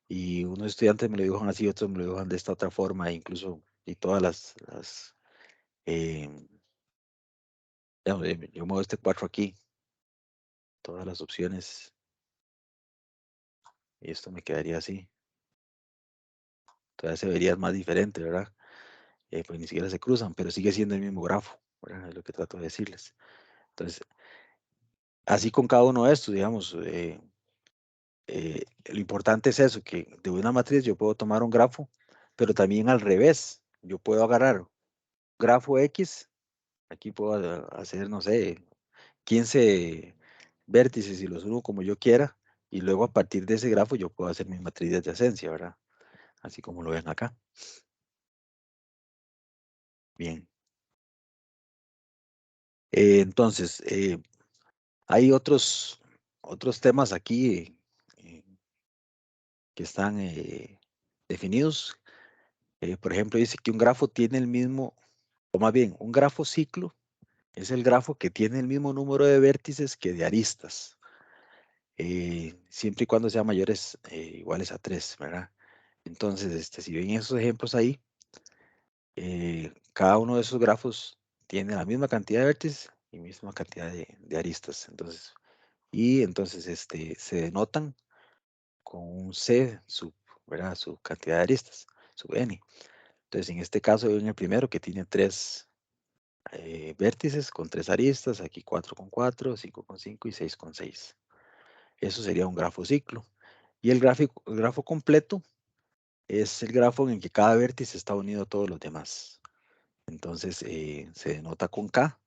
y unos estudiantes me lo dibujan así, otros me lo dibujan de esta otra forma, incluso, y todas eh, digamos, yo muevo este 4 aquí, todas las opciones, y esto me quedaría así. Todavía se vería más diferente, ¿verdad? Pues ni siquiera se cruzan, pero sigue siendo el mismo grafo, ¿verdad? Es lo que trato de decirles. Entonces, así con cada uno de estos, digamos, lo importante es eso, que de una matriz yo puedo tomar un grafo, pero también al revés. Yo puedo agarrar grafo X, aquí puedo hacer, no sé, 15 vértices y los uno como yo quiera, y luego a partir de ese grafo yo puedo hacer mi matriz de adyacencia, ¿verdad? Así como lo ven acá. Bien. Entonces, hay otros temas aquí eh, que están definidos. Por ejemplo, dice que un grafo tiene el mismo, o más bien, un grafo ciclo es el grafo que tiene el mismo número de vértices que de aristas, siempre y cuando sean mayores iguales a 3, ¿verdad? Entonces, si ven esos ejemplos ahí, cada uno de esos grafos tiene la misma cantidad de vértices y misma cantidad de aristas. Entonces, se denotan con un C sub, ¿verdad? Su cantidad de aristas, sub n. Entonces, en este caso, en el primero que tiene 3 vértices con 3 aristas, aquí 4 con 4, 5 con 5 y 6 con 6. Eso sería un grafo ciclo. Y el grafo completo es el grafo en el que cada vértice está unido a todos los demás. Entonces, se denota con K.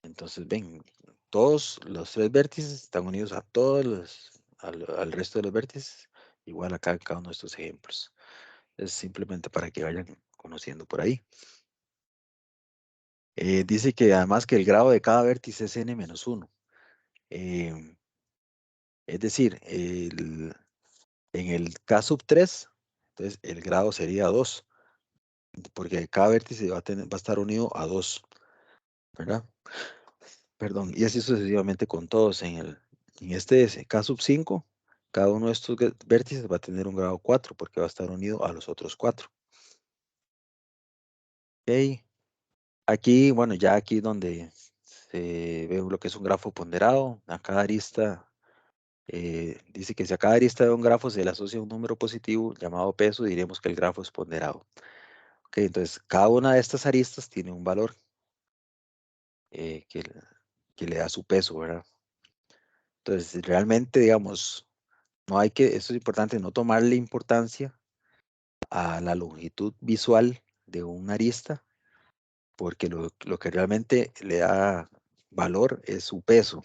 Entonces, ven, todos los 3 vértices están unidos a al resto de los vértices, igual acá en cada uno de estos ejemplos. Es simplemente para que vayan conociendo por ahí. Dice que además que el grado de cada vértice es n-1. Es decir, en el K sub 3, entonces el grado sería 2, porque cada vértice va a estar unido a 2, ¿verdad? Perdón, y así sucesivamente con todos. En este K sub 5, cada uno de estos vértices va a tener un grado 4, porque va a estar unido a los otros 4. Ok. Aquí, bueno, ya aquí donde se ve lo que es un grafo ponderado, a cada arista, dice que si a cada arista de un grafo se le asocia un número positivo llamado peso, diremos que el grafo es ponderado. Ok, entonces cada una de estas aristas tiene un valor que le da su peso, ¿verdad? Entonces, realmente, digamos, esto es importante, no tomarle importancia a la longitud visual de una arista, porque lo que realmente le da valor es su peso.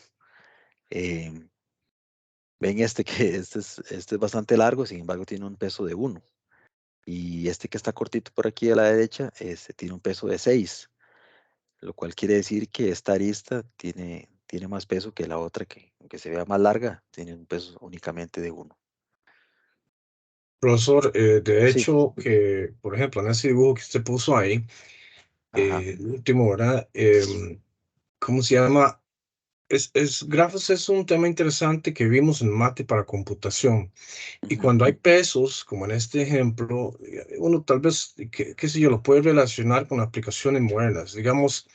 ven este que este es bastante largo, sin embargo tiene un peso de 1. Y este que está cortito por aquí a la derecha, este tiene un peso de 6, lo cual quiere decir que esta arista tiene más peso que la otra, que aunque se vea más larga, tiene un peso únicamente de 1. Profesor, de Sí, hecho, que, por ejemplo, en ese dibujo que usted puso ahí, ajá. el último, ¿verdad? ¿Cómo se llama? Grafos es un tema interesante que vimos en mate para computación. Y Ujú, cuando hay pesos, como en este ejemplo, uno tal vez, qué sé yo, lo puede relacionar con aplicaciones modernas. Digamos,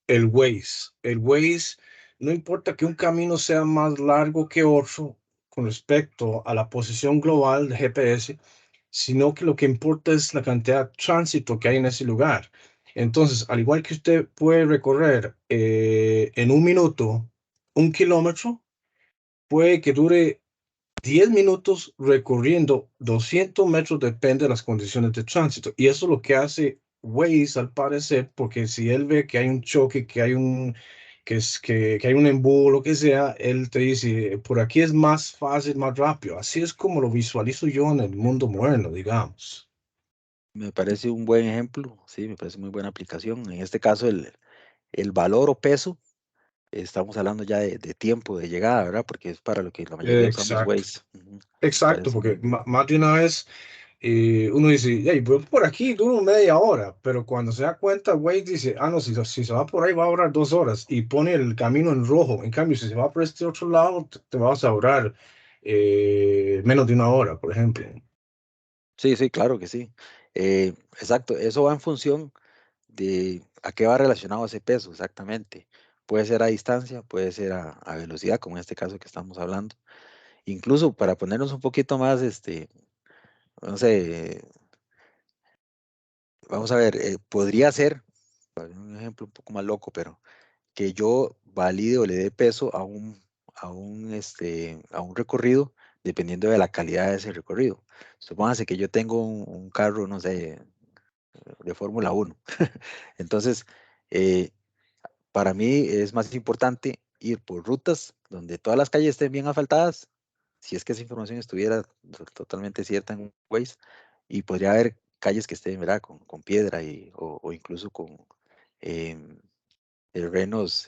el Waze. El Waze, no importa que un camino sea más largo que otro con respecto a la posición global de GPS, sino que lo que importa es la cantidad de tránsito que hay en ese lugar. Entonces, al igual que usted puede recorrer en un minuto 1 kilómetro, puede que dure 10 minutos recorriendo 200 metros, depende de las condiciones de tránsito. Y eso es lo que hace Waze al parecer, porque si él ve que hay un choque, que hay que hay un embudo, lo que sea, él te dice, por aquí es más fácil, más rápido. Así es como lo visualizo yo en el mundo moderno, digamos. me parece un buen ejemplo, sí, me parece muy buena aplicación. En este caso, el valor o peso, estamos hablando ya de tiempo de llegada, ¿verdad? Porque es para lo que la mayoría usamos Exacto, Waze. Ujú, me exacto, parece porque muy, más de una vez uno dice, hey, voy por aquí, duro media hora, pero cuando se da cuenta, Waze dice, ah, no, si se va por ahí va a ahorrar 2 horas y pone el camino en rojo. En cambio, si se va por este otro lado, te vas a ahorrar menos de 1 hora, por ejemplo. sí, sí, claro que sí. Exacto, eso va en función de a qué va relacionado ese peso, exactamente. Puede ser a distancia, puede ser a velocidad, como en este caso que estamos hablando. Incluso para ponernos un poquito más, no sé, vamos a ver, podría ser, para un ejemplo un poco más loco, pero que yo valide o le dé peso a un recorrido dependiendo de la calidad de ese recorrido. Supóngase que yo tengo un carro, no sé, de Fórmula 1. Entonces, eh, para mí es más importante ir por rutas donde todas las calles estén bien asfaltadas, si es que esa información estuviera totalmente cierta en Waze, y podría haber calles que estén, ¿verdad? Con piedra o incluso con em, terrenos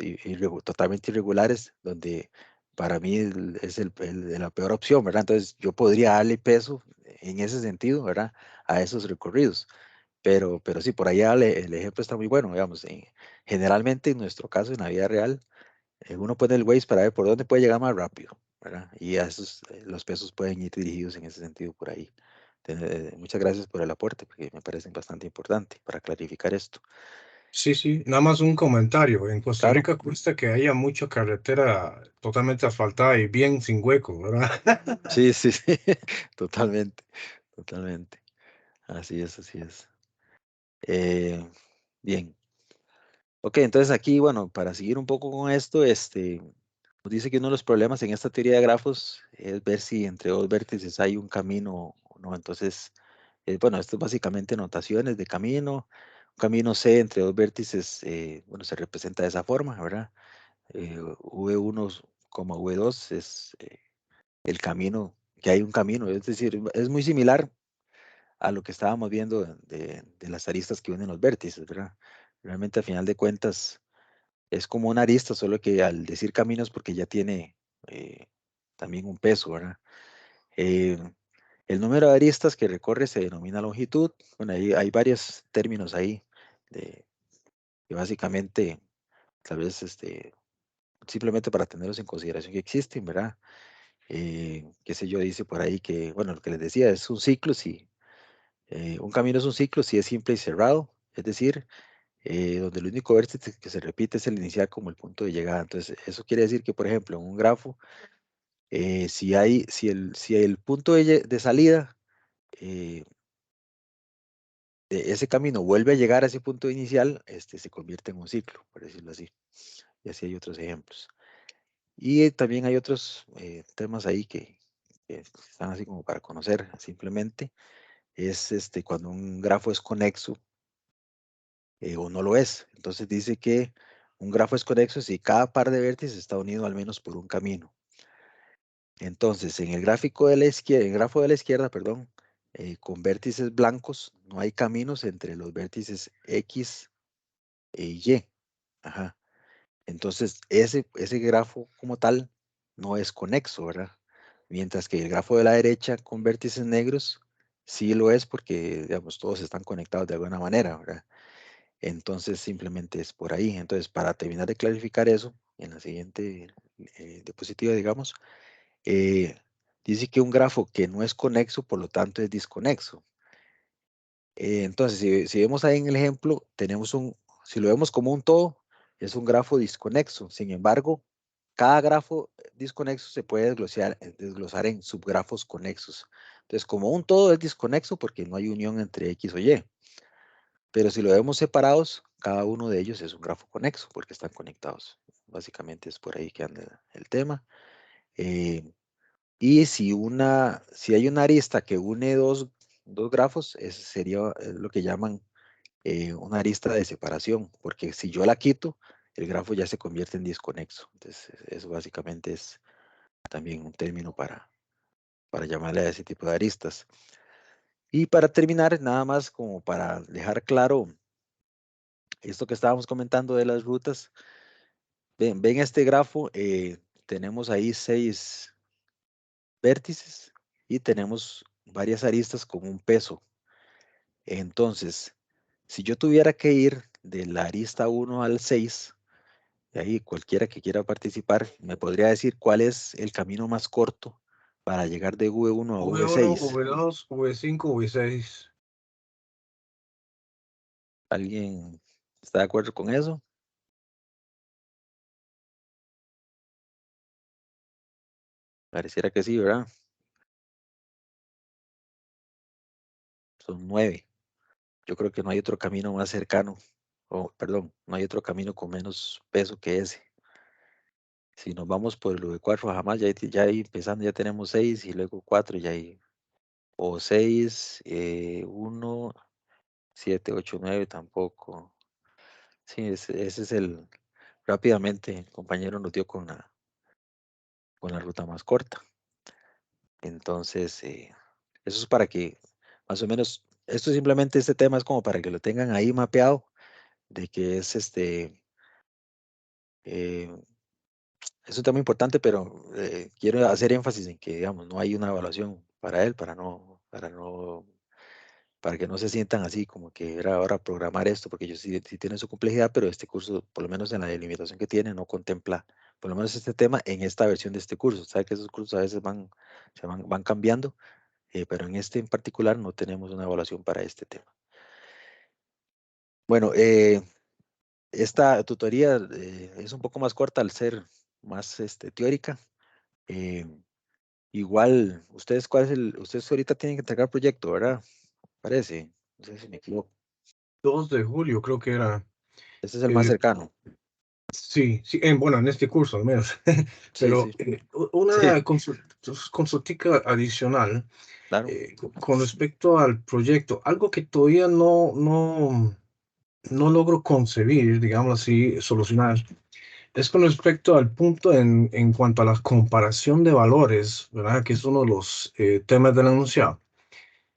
totalmente irregulares, donde para mí es la peor opción, ¿verdad? Entonces yo podría darle peso en ese sentido, ¿verdad? A esos recorridos. Pero sí, por allá el ejemplo está muy bueno, digamos. Generalmente en nuestro caso, en la vida real, uno pone el Waze para ver por dónde puede llegar más rápido, ¿verdad? Y a esos, los pesos pueden ir dirigidos en ese sentido por ahí. Muchas gracias por el aporte, porque me parece bastante importante para clarificar esto. Sí, sí, nada más un comentario. En Costa Claro, Rica cuesta que haya mucha carretera totalmente asfaltada y bien sin hueco, ¿verdad? sí, sí, sí, totalmente, totalmente. Así es, así es. Eh, bien. Ok, entonces aquí, bueno, para seguir un poco con esto, nos dice que uno de los problemas en esta teoría de grafos es ver si entre dos vértices hay un camino o no. Entonces, bueno, esto es básicamente notaciones de camino. Un camino C entre dos vértices, bueno, se representa de esa forma, ¿verdad? V1, V2 es el camino, que hay un camino. Es decir, es muy similar a lo que estábamos viendo de las aristas que unen los vértices, ¿verdad? Realmente, al final de cuentas, es como una arista, solo que al decir caminos, porque ya tiene también un peso, ¿verdad? Eh, el número de aristas que recorre se denomina longitud. Bueno, hay varios términos ahí que básicamente, tal vez, simplemente para tenerlos en consideración que existen, ¿verdad? Qué sé yo, dice por ahí que, bueno, lo que les decía, es un ciclo, si un camino es un ciclo, si es simple y cerrado, es decir, donde el único vértice que se repite es el inicial como el punto de llegada. Entonces, eso quiere decir que, por ejemplo, en un grafo, si el punto de salida eh, de ese camino vuelve a llegar a ese punto inicial, se convierte en un ciclo, por decirlo así. Y así hay otros ejemplos. Y también hay otros temas ahí que están así como para conocer simplemente. Es cuando un grafo es conexo o no lo es. Entonces dice que un grafo es conexo si cada par de vértices está unido al menos por un camino. Entonces, en el gráfico de la izquierda, en el grafo de la izquierda, perdón, con vértices blancos, no hay caminos entre los vértices X e Y. Ajá. Entonces, ese grafo como tal no es conexo, ¿verdad? Mientras que el grafo de la derecha con vértices negros sí lo es porque, digamos, todos están conectados de alguna manera, ¿verdad? Entonces, simplemente es por ahí. Entonces, para terminar de clarificar eso, en la siguiente diapositiva, digamos, eh, dice que un grafo que no es conexo, por lo tanto, es disconexo. Entonces, si vemos ahí en el ejemplo, si lo vemos como un todo, es un grafo disconexo. Sin embargo, cada grafo disconexo se puede desglosar en subgrafos conexos. Entonces, como un todo es disconexo porque no hay unión entre X o Y. Pero si lo vemos separados, cada uno de ellos es un grafo conexo porque están conectados. Básicamente es por ahí que anda el tema. Eh, y si hay una arista que une dos grafos, ese sería lo que llaman una arista de separación, porque si yo la quito, el grafo ya se convierte en disconexo. Entonces, eso básicamente es también un término para llamarle a ese tipo de aristas. Y para terminar, nada más como para dejar claro esto que estábamos comentando de las rutas, ven este grafo, tenemos ahí 6 vértices y tenemos varias aristas con un peso. Entonces, si yo tuviera que ir de la arista 1 al 6, de ahí cualquiera que quiera participar, me podría decir cuál es el camino más corto para llegar de V1 a V1, V6. V2, V5, V6. ¿Alguien está de acuerdo con eso? Pareciera que sí, ¿verdad? Son 9. Yo creo que no hay otro camino más cercano, o perdón, no hay otro camino con menos peso que ese. Si nos vamos por lo de 4 jamás, ya ahí empezando ya tenemos 6 y luego 4 ya hay, o 6, 1, 7, 8, 9 tampoco. Sí, ese es rápidamente el compañero nos dio con la ruta más corta. Entonces, eso es para que más o menos, este tema es como para que lo tengan ahí mapeado, de que eh, es un tema importante, pero quiero hacer énfasis en que, digamos, no hay una evaluación para él, para que no se sientan así como que era ahora programar esto, porque ellos sí tienen su complejidad, pero este curso, por lo menos en la delimitación que tiene, no contempla, por lo menos este tema en esta versión de este curso. Sabe que esos cursos a veces van cambiando, pero en este en particular no tenemos una evaluación para este tema. Bueno, esta tutoría es un poco más corta al ser más teórica. Eh, Igual, ustedes ahorita tienen que entregar proyecto, ¿verdad? Parece, no sé si me equivoco. 2 de julio creo que era. Ese es el más Eh, cercano. sí, sí, bueno, en este curso al menos. Sí, Pero sí, sí, una consultica adicional claro. con respecto al proyecto, algo que todavía no logro concebir, digamos así, solucionar, es con respecto al punto en cuanto a la comparación de valores, ¿verdad? Que es uno de los temas del enunciado,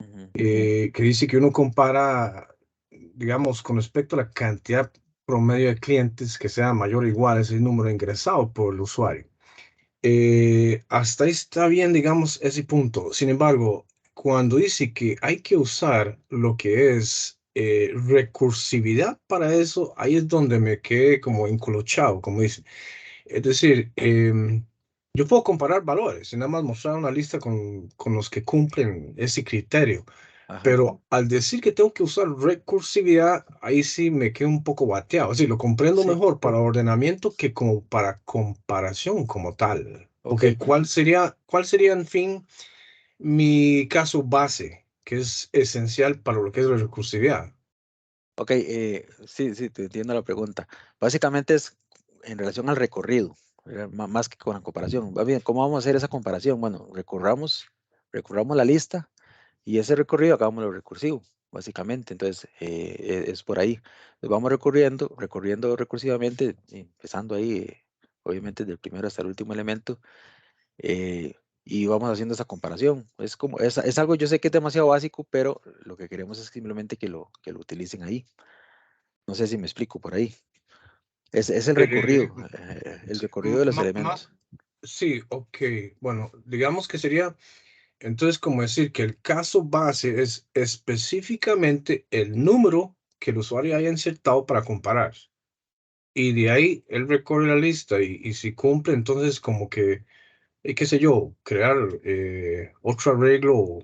Ujú, que dice que uno compara, digamos, con respecto a la cantidad promedio de clientes que sea mayor o igual a ese número ingresado por el usuario. Hasta ahí está bien, digamos, ese punto. Sin embargo, cuando dice que hay que usar lo que es recursividad para eso, ahí es donde me quedé como encolochado, como dice. Es decir, yo puedo comparar valores y nada más mostrar una lista con los que cumplen ese criterio. ajá. Pero al decir que tengo que usar recursividad, ahí sí me quedo un poco bateado. Sí, lo comprendo Sí, mejor para ordenamiento que como para comparación como tal. ok, Porque ¿cuál sería, en fin, mi caso base, que es esencial para lo que es la recursividad? ok, sí, sí, te entiendo la pregunta. Básicamente es en relación al recorrido, ¿verdad? Más que con la comparación. Va bien, ¿cómo vamos a hacer esa comparación? Bueno, recorramos la lista y ese recorrido hagamos lo recursivo, básicamente. Entonces, es por ahí. Entonces, vamos recorriendo recursivamente, empezando ahí, obviamente, del primero hasta el último elemento. y vamos haciendo esa comparación. Es como, es algo, yo sé que es demasiado básico, pero lo que queremos es simplemente que lo utilicen ahí. No sé si me explico por ahí. Es Eh, el recorrido de los elementos. sí, ok. Bueno, digamos que sería entonces como decir que el caso base es específicamente el número que el usuario haya insertado para comparar. Y de ahí él recorre la lista y si cumple, entonces como que, qué sé yo, crear otro arreglo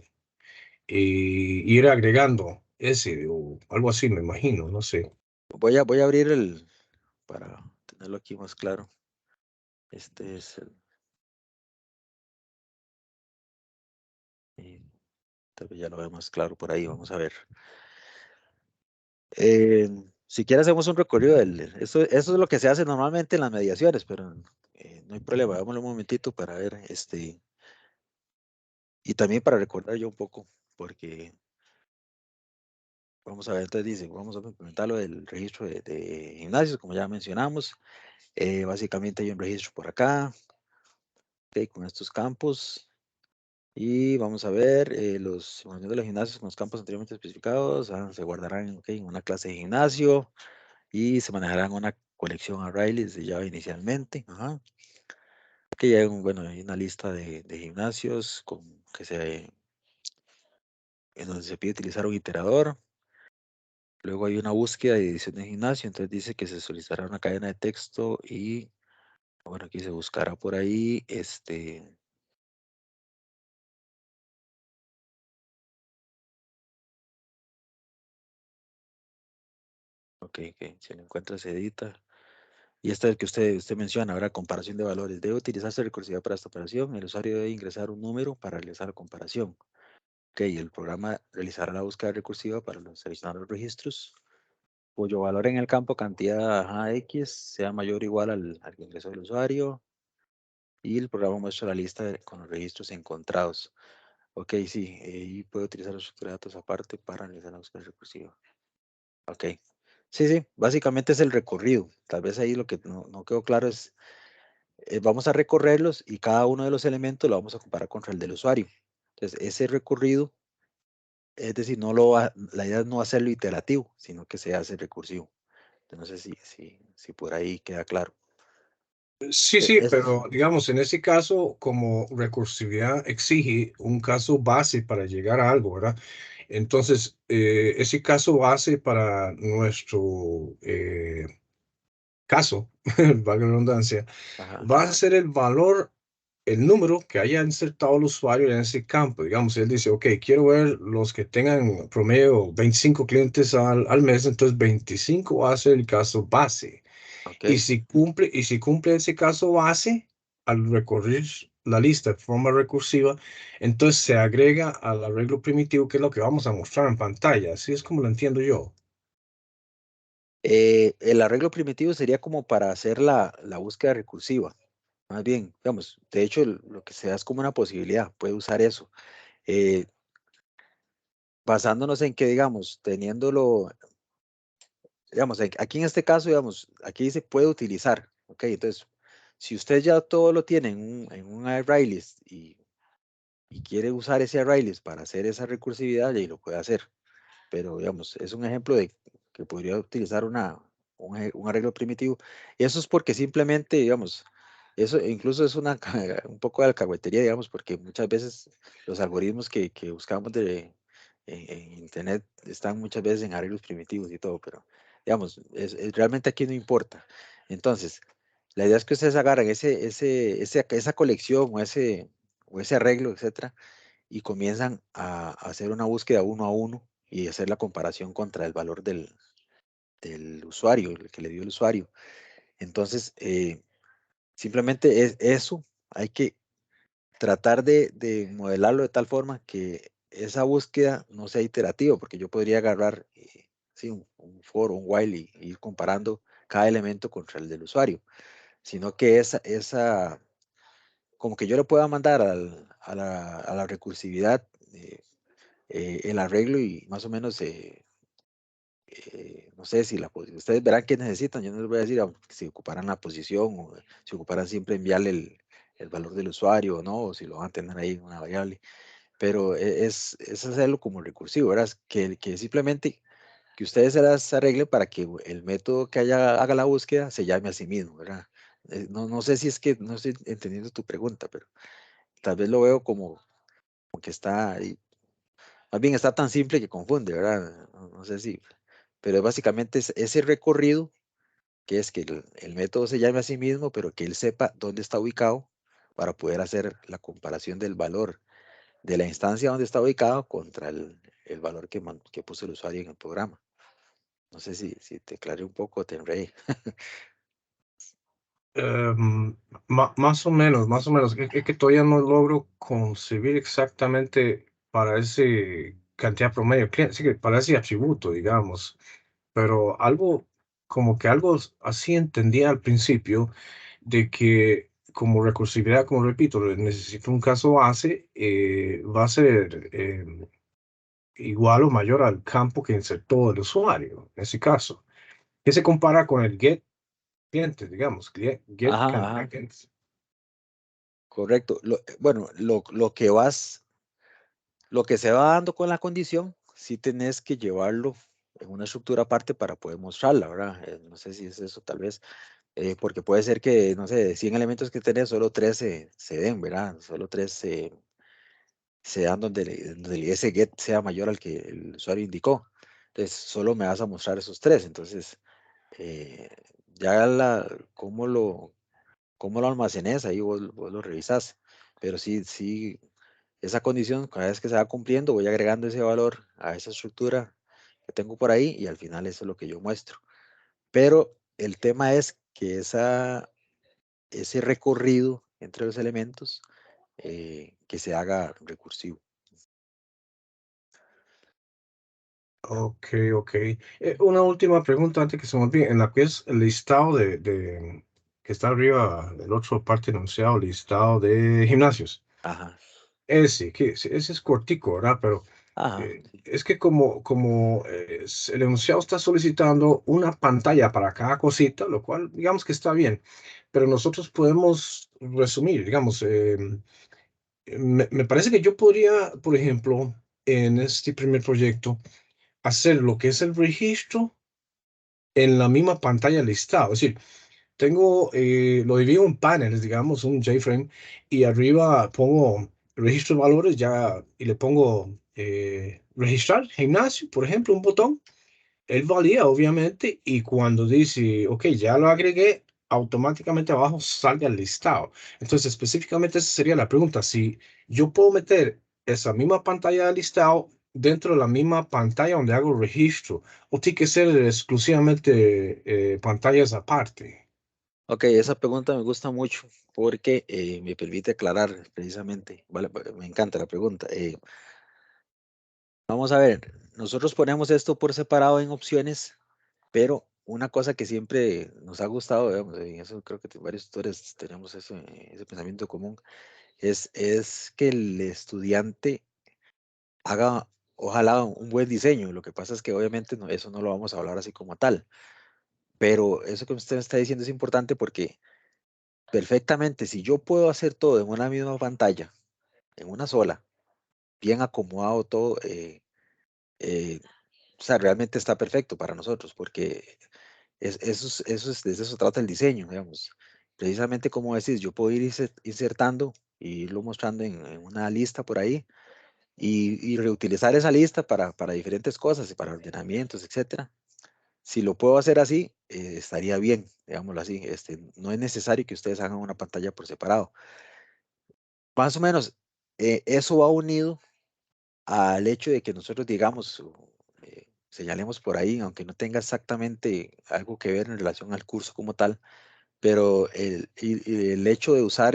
y ir agregando ese o algo así, me imagino, no sé. Voy a abrir para tenerlo aquí más claro. Este es eh, tal vez ya lo veo más claro por ahí, vamos a ver. Eh, si quiere hacemos un recorrido eso es lo que se hace normalmente en las mediaciones, pero no hay problema, dámosle un momentito para ver, y también para recordar yo un poco, porque vamos a ver, entonces dice, vamos a implementar lo del registro de gimnasios, como ya mencionamos. Básicamente hay un registro por acá, ok, con estos campos. Y vamos a ver los información de los gimnasios con los campos anteriormente especificados. Se guardarán ok, en una clase de gimnasio y se manejarán una colección array de Java inicialmente. Ajá. Aquí hay, bueno, hay una lista de gimnasios en donde se pide utilizar un iterador. Luego hay una búsqueda de edición de gimnasio, entonces dice que se solicitará una cadena de texto y, bueno, aquí se buscará por ahí, ok, si lo encuentra se edita. Y esta es el que usted menciona, ahora comparación de valores. Debe utilizarse recursividad para esta operación. El usuario debe ingresar un número para realizar la comparación. Ok, el programa realizará la búsqueda recursiva para seleccionar los registros, cuyo valor en el campo cantidad ajá, X sea mayor o igual al que ingresó el usuario. Y el programa muestra la lista con los registros encontrados. Ok, sí, y puede utilizar los datos aparte para realizar la búsqueda recursiva. Ok. Sí, sí, básicamente es el recorrido. Tal vez ahí lo que no quedó claro es vamos a recorrerlos y cada uno de los elementos lo vamos a comparar contra el del usuario. Entonces, ese recorrido, es decir, la idea es no hacerlo iterativo, sino que se hace recursivo. Entonces, no sé si por ahí queda claro. Sí, sí, Eso es. pero digamos, en ese caso, como recursividad exige un caso base para llegar a algo, ¿verdad? Entonces, ese caso base para nuestro caso, valga la redundancia, Ajá. va a ser el valor, el número que haya insertado el usuario en ese campo. Digamos, él dice, ok, quiero ver los que tengan promedio 25 clientes al mes, entonces 25 va a ser el caso base. Ok. Y si cumple ese caso base, al recorrer la lista de forma recursiva, entonces se agrega al arreglo primitivo, que es lo que vamos a mostrar en pantalla. Así es como lo entiendo yo. El arreglo primitivo sería como para hacer la búsqueda recursiva. Más bien, digamos, de hecho, lo que se da es como una posibilidad, puede usar eso. Eh, basándonos en que, digamos, teniéndolo, digamos, aquí en este caso, digamos, aquí dice puede utilizar, ok, entonces, si usted ya todo lo tiene en un array list y quiere usar ese array list para hacer esa recursividad, ya ahí lo puede hacer, pero digamos, es un ejemplo de que podría utilizar un arreglo primitivo, y eso es porque simplemente, digamos, eso incluso es un poco de alcahuetería, digamos, porque muchas veces los algoritmos que buscamos en Internet están muchas veces en arreglos primitivos y todo, pero digamos, realmente aquí no importa. Entonces, la idea es que ustedes agarran esa colección o ese arreglo, etcétera, y comienzan a hacer una búsqueda uno a uno y hacer la comparación contra el valor del usuario, el que le dio el usuario. Entonces, simplemente es eso, hay que tratar de modelarlo de tal forma que esa búsqueda no sea iterativa, porque yo podría agarrar sí, un for, un while y ir comparando cada elemento contra el del usuario, sino que como que yo le pueda mandar a la recursividad el arreglo y más o menos, no sé si ustedes verán qué necesitan, yo no les voy a decir si ocuparan la posición o si ocuparan siempre enviarle el valor del usuario o no, o si lo van a tener ahí en una variable. Pero es hacerlo como recursivo, ¿verdad? Que simplemente que ustedes se las arreglen para que el método que haga la búsqueda se llame a sí mismo, ¿verdad? No sé si es que no estoy entendiendo tu pregunta, pero tal vez lo veo como que está ahí. Más bien está tan simple que confunde, ¿verdad? No sé si, pero básicamente es ese recorrido que es que el método se llame a sí mismo, pero que él sepa dónde está ubicado para poder hacer la comparación del valor de la instancia donde está ubicado contra el valor que puso el usuario en el programa. No sé si te aclaré un poco, te enredé. Em, más o menos, más o menos. Es que todavía no logro concebir exactamente para ese cantidad promedio, sí que para ese atributo, digamos, pero algo, como que algo así entendía al principio de que como recursividad, como repito, necesito un caso base, va a ser igual o mayor al campo que insertó el usuario, en ese caso, que se compara con el get clientes, digamos, get Ajá, ajá, candidates. correcto. Bueno, lo que se va dando con la condición, sí tenés que llevarlo en una estructura aparte para poder mostrarla, ¿verdad? No sé si es eso, tal vez, porque puede ser que, no sé, de 100 elementos que tenés, solo 3 se den, ¿verdad? Solo 3 se dan donde ese get sea mayor al que el usuario indicó. Entonces, solo me vas a mostrar esos 3. Entonces, eh, ya cómo lo almacenes, ahí vos lo revisás. Pero sí, esa condición, cada vez que se va cumpliendo, voy agregando ese valor a esa estructura que tengo por ahí y al final eso es lo que yo muestro. Pero el tema es que ese recorrido entre los elementos que se haga recursivo. Ok, ok. Una última pregunta antes que se me olvide. En la que es el listado que está arriba del otro parte enunciado, listado de gimnasios. Ajá, Ese es cortico, ¿verdad? Pero ajá, sí, es que el enunciado está solicitando una pantalla para cada cosita, lo cual digamos que está bien, pero nosotros podemos resumir, digamos, me parece que yo podría, por ejemplo, en este primer proyecto, hacer lo que es el registro en la misma pantalla listado. Es decir, lo divido en paneles, digamos, un JFrame, y arriba pongo registro de valores ya y le pongo registrar gimnasio, por ejemplo, un botón. Él valida, obviamente, y cuando dice, ok, ya lo agregué, automáticamente abajo salga el listado. Entonces, específicamente esa sería la pregunta. Si yo puedo meter esa misma pantalla de listado dentro de la misma pantalla donde hago registro, o tiene que ser exclusivamente pantallas aparte. ok, esa pregunta me gusta mucho porque me permite aclarar precisamente, vale, me encanta la pregunta. Vamos a ver, nosotros ponemos esto por separado en opciones, pero una cosa que siempre nos ha gustado, digamos, en eso creo que varios tutores tenemos ese pensamiento común, es que el estudiante haga, ojalá, un buen diseño. Lo que pasa es que obviamente eso no lo vamos a hablar así como tal, pero eso que usted me está diciendo es importante porque perfectamente, si yo puedo hacer todo en una misma pantalla, en una sola, bien acomodado todo, eh, o sea, realmente está perfecto para nosotros, porque de eso se trata el diseño, digamos. Precisamente como decís, yo puedo ir insertando y irlo mostrando en una lista por ahí y reutilizar esa lista para diferentes cosas, y para ordenamientos, etcétera. Si lo puedo hacer así, estaría bien, digámoslo así. No es necesario que ustedes hagan una pantalla por separado. Más o menos, eso va unido al hecho de que nosotros digamos, señalemos por ahí, aunque no tenga exactamente algo que ver en relación al curso como tal, pero y el hecho de usar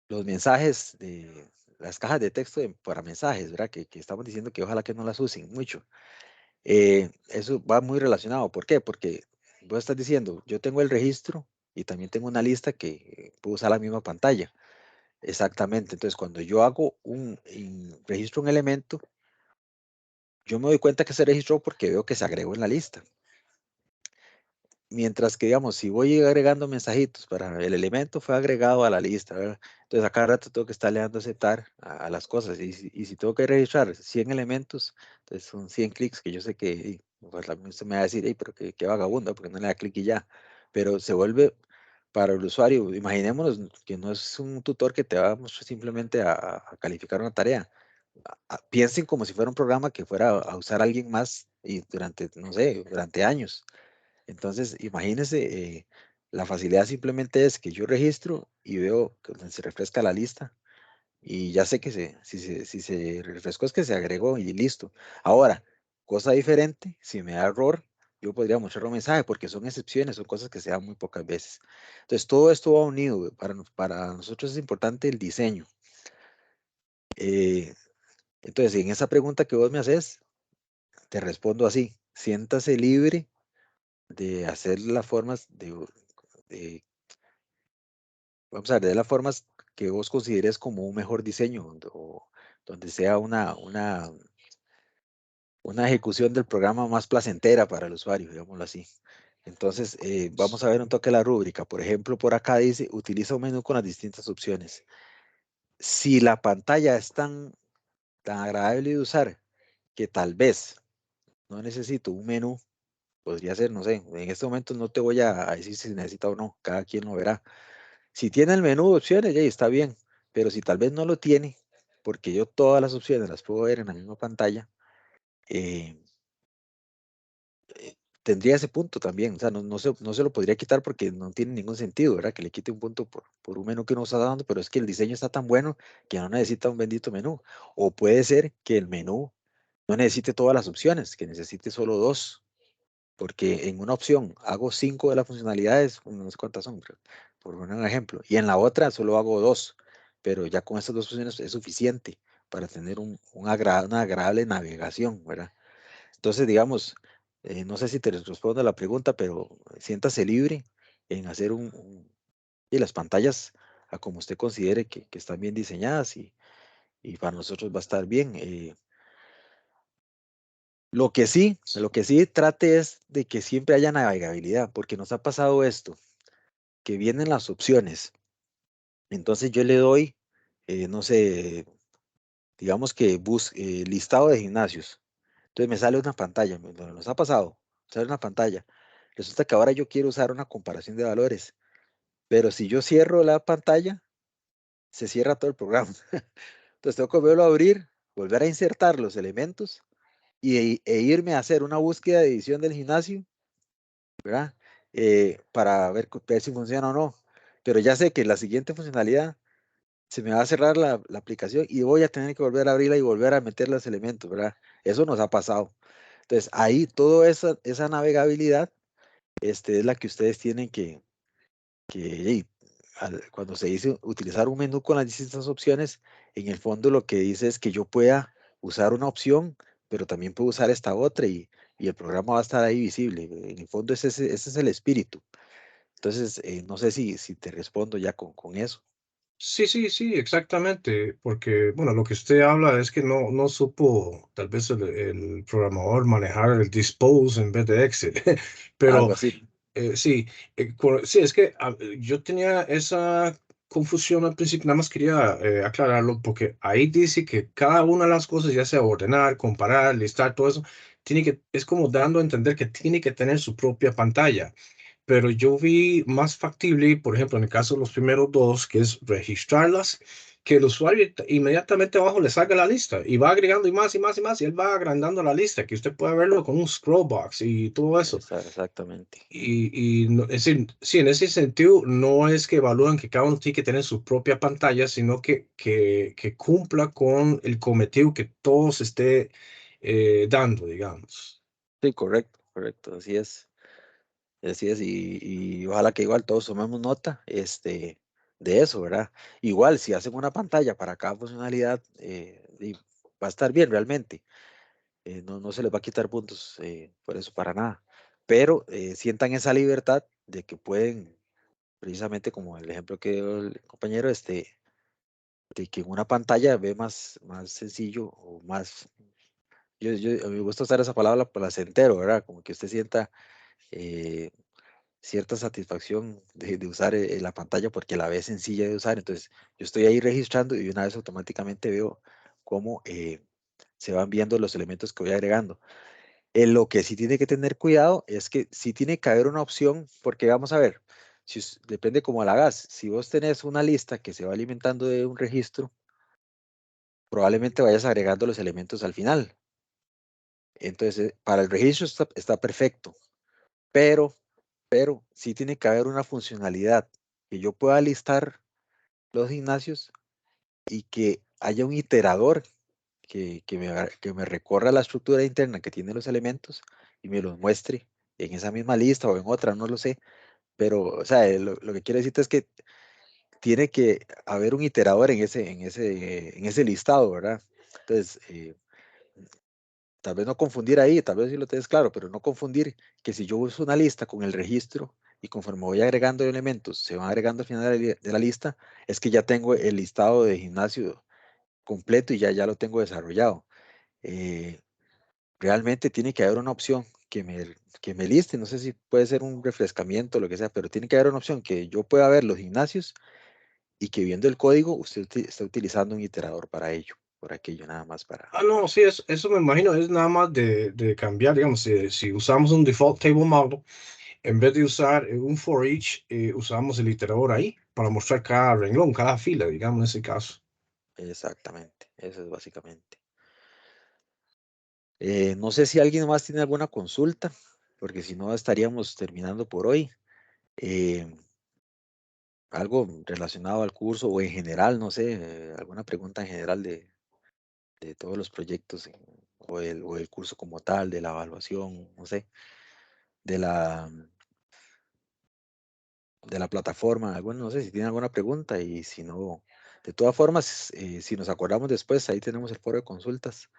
los mensajes de las cajas de texto para mensajes, ¿verdad? Que estamos diciendo que ojalá que no las usen mucho. Eso va muy relacionado. ¿Por qué? Porque vos estás diciendo, yo tengo el registro y también tengo una lista que puedo usar la misma pantalla. Exactamente. Entonces, cuando yo hago registro un elemento, yo me doy cuenta que se registró porque veo que se agregó en la lista. mientras que, digamos, si voy agregando mensajitos para el elemento fue agregado a la lista, ¿verdad? Entonces, a cada rato tengo que estarle dando aceptar a las cosas. Y si tengo que registrar 100 elementos, entonces son 100 clics que yo sé que pues, usted me va a decir, "Ey, pero qué vagabundo, porque no le da clic y ya". Pero se vuelve para el usuario, imaginémonos que no es un tutor que te va simplemente a calificar una tarea. Piensen como si fuera un programa que fuera a usar a alguien más y durante, no sé, durante años. Entonces, imagínense, la facilidad simplemente es que yo registro y veo que se refresca la lista y ya sé que si se refrescó es que se agregó y listo. Ahora, cosa diferente, si me da error, yo podría mostrar un mensaje porque son excepciones, son cosas que se dan muy pocas veces. Entonces, todo esto va unido. Para nosotros es importante el diseño. Eh, entonces, en esa pregunta que vos me haces, te respondo así: siéntase libre de hacer las formas de vamos a ver, de las formas que vos consideres como un mejor diseño, donde sea una ejecución del programa más placentera para el usuario, digámoslo así. Entonces, vamos a ver un toque de la rúbrica. Por ejemplo, por acá dice, utiliza un menú con las distintas opciones. Si la pantalla es tan agradable de usar que tal vez no necesito un menú, podría ser, no sé, en este momento no te voy a decir si necesita o no, cada quien lo verá. Si tiene el menú de opciones, ya está bien, pero si tal vez no lo tiene, porque yo todas las opciones las puedo ver en la misma pantalla, eh, tendría ese punto también. O sea, no se lo podría quitar porque no tiene ningún sentido, ¿verdad? Que le quite un punto por un menú que no está dando, pero es que el diseño está tan bueno que no necesita un bendito menú. O puede ser que el menú no necesite todas las opciones, que necesite solo dos, porque en una opción hago 5 de las funcionalidades, no sé cuántas son, pero por poner un ejemplo, y en la otra solo hago 2, pero ya con estas dos opciones es suficiente para tener una agradable navegación, ¿verdad? Entonces, digamos, no sé si te respondo a la pregunta, pero siéntase libre en hacer y las pantallas a como usted considere que están bien diseñadas y para nosotros va a estar bien. Lo que sí trate es de que siempre haya navegabilidad, porque nos ha pasado esto, que vienen las opciones. Entonces yo le doy, no sé, digamos que listado de gimnasios. Entonces me sale una pantalla, nos ha pasado, sale una pantalla. Resulta que ahora yo quiero usar una comparación de valores, pero si yo cierro la pantalla, se cierra todo el programa. Entonces tengo que volverlo a abrir, volver a insertar los elementos e irme a hacer una búsqueda de edición del gimnasio, ¿verdad? Para ver si funciona o no. Pero ya sé que la siguiente funcionalidad se me va a cerrar la aplicación y voy a tener que volver a abrirla y volver a meter los elementos, ¿verdad? Eso nos ha pasado. Entonces, ahí toda esa navegabilidad es la que ustedes tienen que cuando se dice utilizar un menú con las distintas opciones, en el fondo lo que dice es que yo pueda usar una opción, pero también puedo usar esta otra y el programa va a estar ahí visible. En el fondo ese es el espíritu. Entonces, no sé si te respondo ya con eso. Sí, sí, sí, exactamente, porque, bueno, lo que usted habla es que no supo tal vez el programador manejar el dispose en vez de Excel, pero Algo así. sí, sí, es que yo tenía esa confusión al principio, nada más quería aclararlo, porque ahí dice que cada una de las cosas, ya sea ordenar, comparar, listar, todo eso, es como dando a entender que tiene que tener su propia pantalla. Pero yo vi más factible, por ejemplo, en el caso de los primeros dos, que es registrarlas, que el usuario inmediatamente abajo le salga la lista y va agregando y más y más y más, y él va agrandando la lista, que usted puede verlo con un scroll box y todo eso. Exactamente. Es decir, sí, en ese sentido, no es que evalúan que cada uno tiene que tener su propia pantalla, sino que cumpla con el cometido que todos esté dando, digamos. Sí, correcto, correcto, así es. Así es, y ojalá que igual todos tomemos nota de eso, ¿verdad? Igual, si hacen una pantalla para cada funcionalidad, va a estar bien realmente. No se les va a quitar puntos por eso para nada. Pero sientan esa libertad de que pueden, precisamente como el ejemplo que dio el compañero, de que en una pantalla ve más sencillo o más, a mí me gusta usar esa palabra placentero, ¿verdad? Como que usted sienta eh, cierta satisfacción de usar la pantalla porque la ve sencilla de usar. Entonces, yo estoy ahí registrando y una vez automáticamente veo cómo se van viendo los elementos que voy agregando. Lo que sí tiene que tener cuidado es que sí tiene que haber una opción, porque vamos a ver, depende cómo la hagas. Si vos tenés una lista que se va alimentando de un registro, probablemente vayas agregando los elementos al final. Entonces, para el registro está perfecto, pero, pero sí tiene que haber una funcionalidad que yo pueda listar los gimnasios y que haya un iterador que me recorra la estructura interna que tiene los elementos y me los muestre en esa misma lista o en otra, no lo sé. Pero, o sea, lo que quiero decirte es que tiene que haber un iterador en ese listado, ¿verdad? Entonces, tal vez no confundir ahí, tal vez sí lo tienes claro, pero no confundir que si yo uso una lista con el registro y conforme voy agregando elementos, se van agregando al final de la lista, es que ya tengo el listado de gimnasio completo y ya lo tengo desarrollado. Eh, Realmente tiene que haber una opción que me liste, no sé si puede ser un refrescamiento o lo que sea, pero tiene que haber una opción que yo pueda ver los gimnasios y que viendo el código usted está utilizando un iterador para ello, por aquello nada más para... Ah, no, sí, eso me imagino, es nada más de cambiar, digamos, si usamos un default table model, en vez de usar un for each, usamos el iterador ahí para mostrar cada renglón, cada fila, digamos, en ese caso. Exactamente, eso es básicamente. No sé si alguien más tiene alguna consulta, porque si no estaríamos terminando por hoy. Eh, Algo relacionado al curso o en general, no sé, alguna pregunta en general de todos los proyectos o el curso como tal, de la evaluación, no sé, de de la plataforma, alguna, no sé si tienen alguna pregunta y si no, de todas formas, si nos acordamos después, ahí tenemos el foro de consultas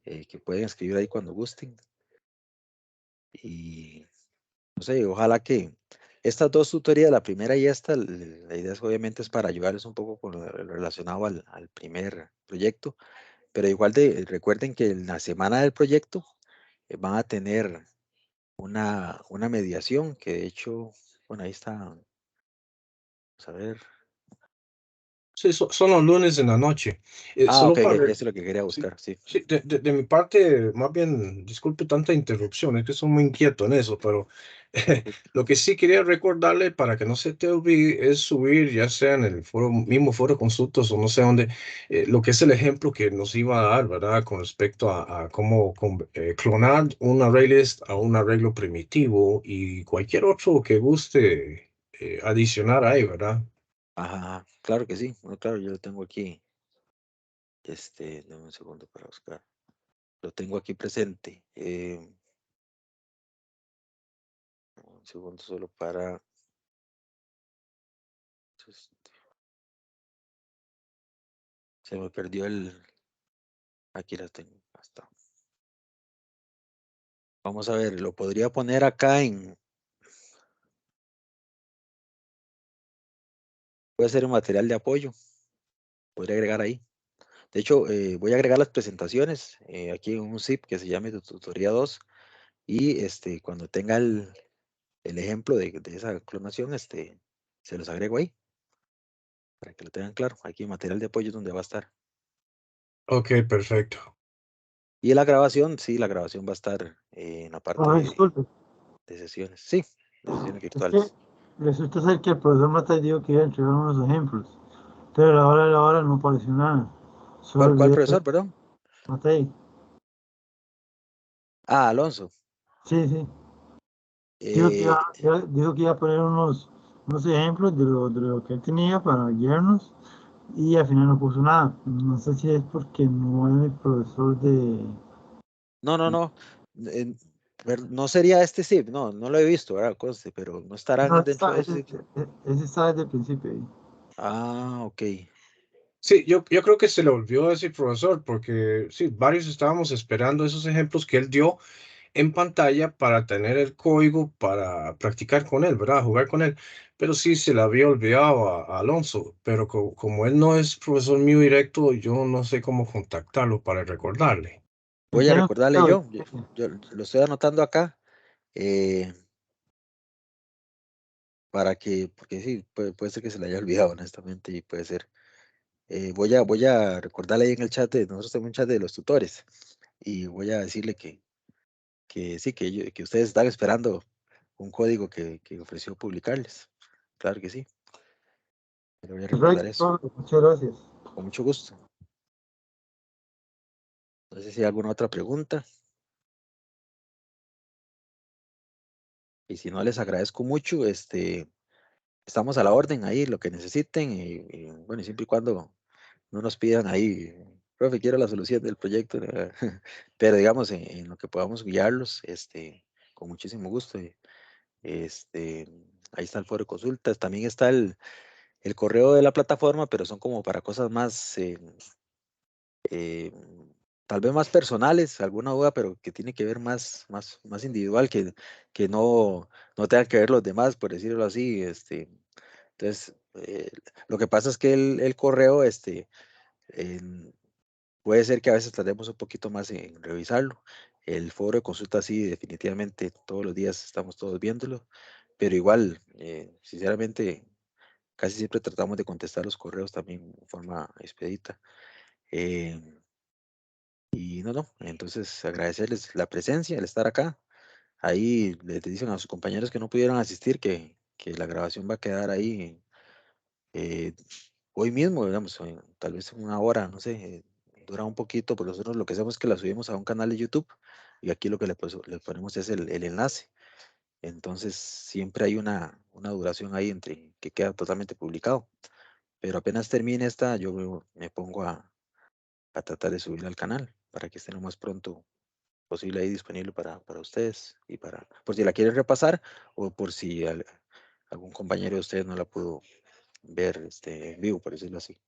que pueden escribir ahí cuando gusten y no sé, ojalá que estas dos tutorías, la primera y esta, la idea obviamente es para ayudarles un poco con lo relacionado al primer proyecto. Pero igual recuerden que en la semana del proyecto van a tener una mediación que de hecho, bueno, ahí está, vamos a ver. Sí, son los lunes en la noche. Ah, ok, Solo ok, para, eso es lo que quería sí, buscar, sí. sí, de mi parte, más bien, disculpe tanta interrupción, es que soy muy inquieto en eso, pero Sí. lo que sí quería recordarle para que no se te olvide es subir, ya sea en el foro, mismo foro de consultas o no sé dónde, lo que es el ejemplo que nos iba a dar, ¿verdad? Con respecto a cómo clonar un ArrayList a un arreglo primitivo y cualquier otro que guste adicionar ahí, ¿verdad? Ajá, claro que sí, bueno, claro, yo lo tengo aquí, dame un segundo para buscar, lo tengo aquí presente, un segundo solo para, este, se me perdió aquí la tengo, hasta. Vamos a ver, lo podría poner acá puede ser un material de apoyo, podría agregar ahí. De hecho, voy a agregar las presentaciones aquí en un zip que se llame tutoría 2 y cuando tenga el ejemplo de esa clonación, se los agrego ahí para que lo tengan claro. Aquí en material de apoyo es donde va a estar. Ok, perfecto. Y la grabación, sí, la grabación va a estar en la parte Disculpe, de sesiones. Sí, de sesiones es que virtuales. resulta ser que el profesor Mata dijo que iba a entregar unos ejemplos, pero a la hora no apareció nada. Solo ¿Cuál el video de profesor, perdón? Matei. Ah, Alonso. Sí, sí. Eh, Dijo que iba a poner unos ejemplos de lo que él tenía para guiarnos y al final no puso nada. No sé si es porque no es el profesor de... no, no, no. eh, no sería este zip, no, no lo he visto, ¿verdad? Conste, pero no No, estarán dentro de ese zip. ese está desde el principio ahí. Ah, ok. Sí, yo creo que se le olvidó decir profesor, porque sí, varios estábamos esperando esos ejemplos que él dio en pantalla para tener el código para practicar con él, ¿verdad? Jugar con él. Pero sí se le había olvidado a Alonso, pero como él no es profesor mío directo, yo no sé cómo contactarlo para recordarle. Voy a Tengo recordarle correo yo lo estoy anotando acá. eh, porque sí, puede ser que se le haya olvidado, honestamente, y puede ser. Voy a recordarle ahí en el chat, nosotros tenemos un chat de los tutores, y voy a decirle que sí, que ustedes están esperando un código que ofreció publicarles. Claro que sí. Le voy a recordar eso, Perfecto, muchas gracias. con mucho gusto. No sé si hay alguna otra pregunta. Y si no, les agradezco mucho. Estamos a la orden ahí, lo que necesiten. Y bueno, siempre y cuando no nos pidan ahí, profe, quiero la solución del proyecto. Pero digamos, en lo que podamos guiarlos, con muchísimo gusto. Este, ahí está el foro de consultas. También está el correo de la plataforma, pero son como para cosas más, eh, tal vez más personales, alguna duda, pero que tiene que ver más individual, que no tenga que ver los demás, por decirlo así. Entonces, lo que pasa es que el correo, en- puede ser que a veces tardemos un poquito más en revisarlo. El foro de consulta sí, definitivamente todos los días estamos todos viéndolo, pero igual, sinceramente, casi siempre tratamos de contestar los correos también de forma expedita. Eh, y no, entonces agradecerles la presencia, el estar acá. Ahí les dicen a sus compañeros que no pudieron asistir que la grabación va a quedar ahí eh, hoy mismo, digamos, tal vez en una hora, no sé, dura un poquito, pero nosotros lo que hacemos es que la subimos a un canal de YouTube y aquí lo que le ponemos es el enlace. Entonces siempre hay una duración ahí entre que queda totalmente publicado. Pero apenas termine esta, yo me pongo a tratar de subirla al canal para que esté lo más pronto posible ahí disponible para ustedes y por si la quieren repasar o por si algún compañero de ustedes no la pudo ver en vivo, por decirlo así.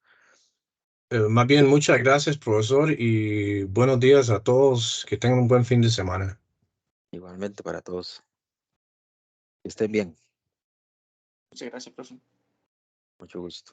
Más bien, muchas gracias, profesor, y buenos días a todos. Que tengan un buen fin de semana. Igualmente para todos. Que estén bien. Muchas gracias, profe. Mucho gusto.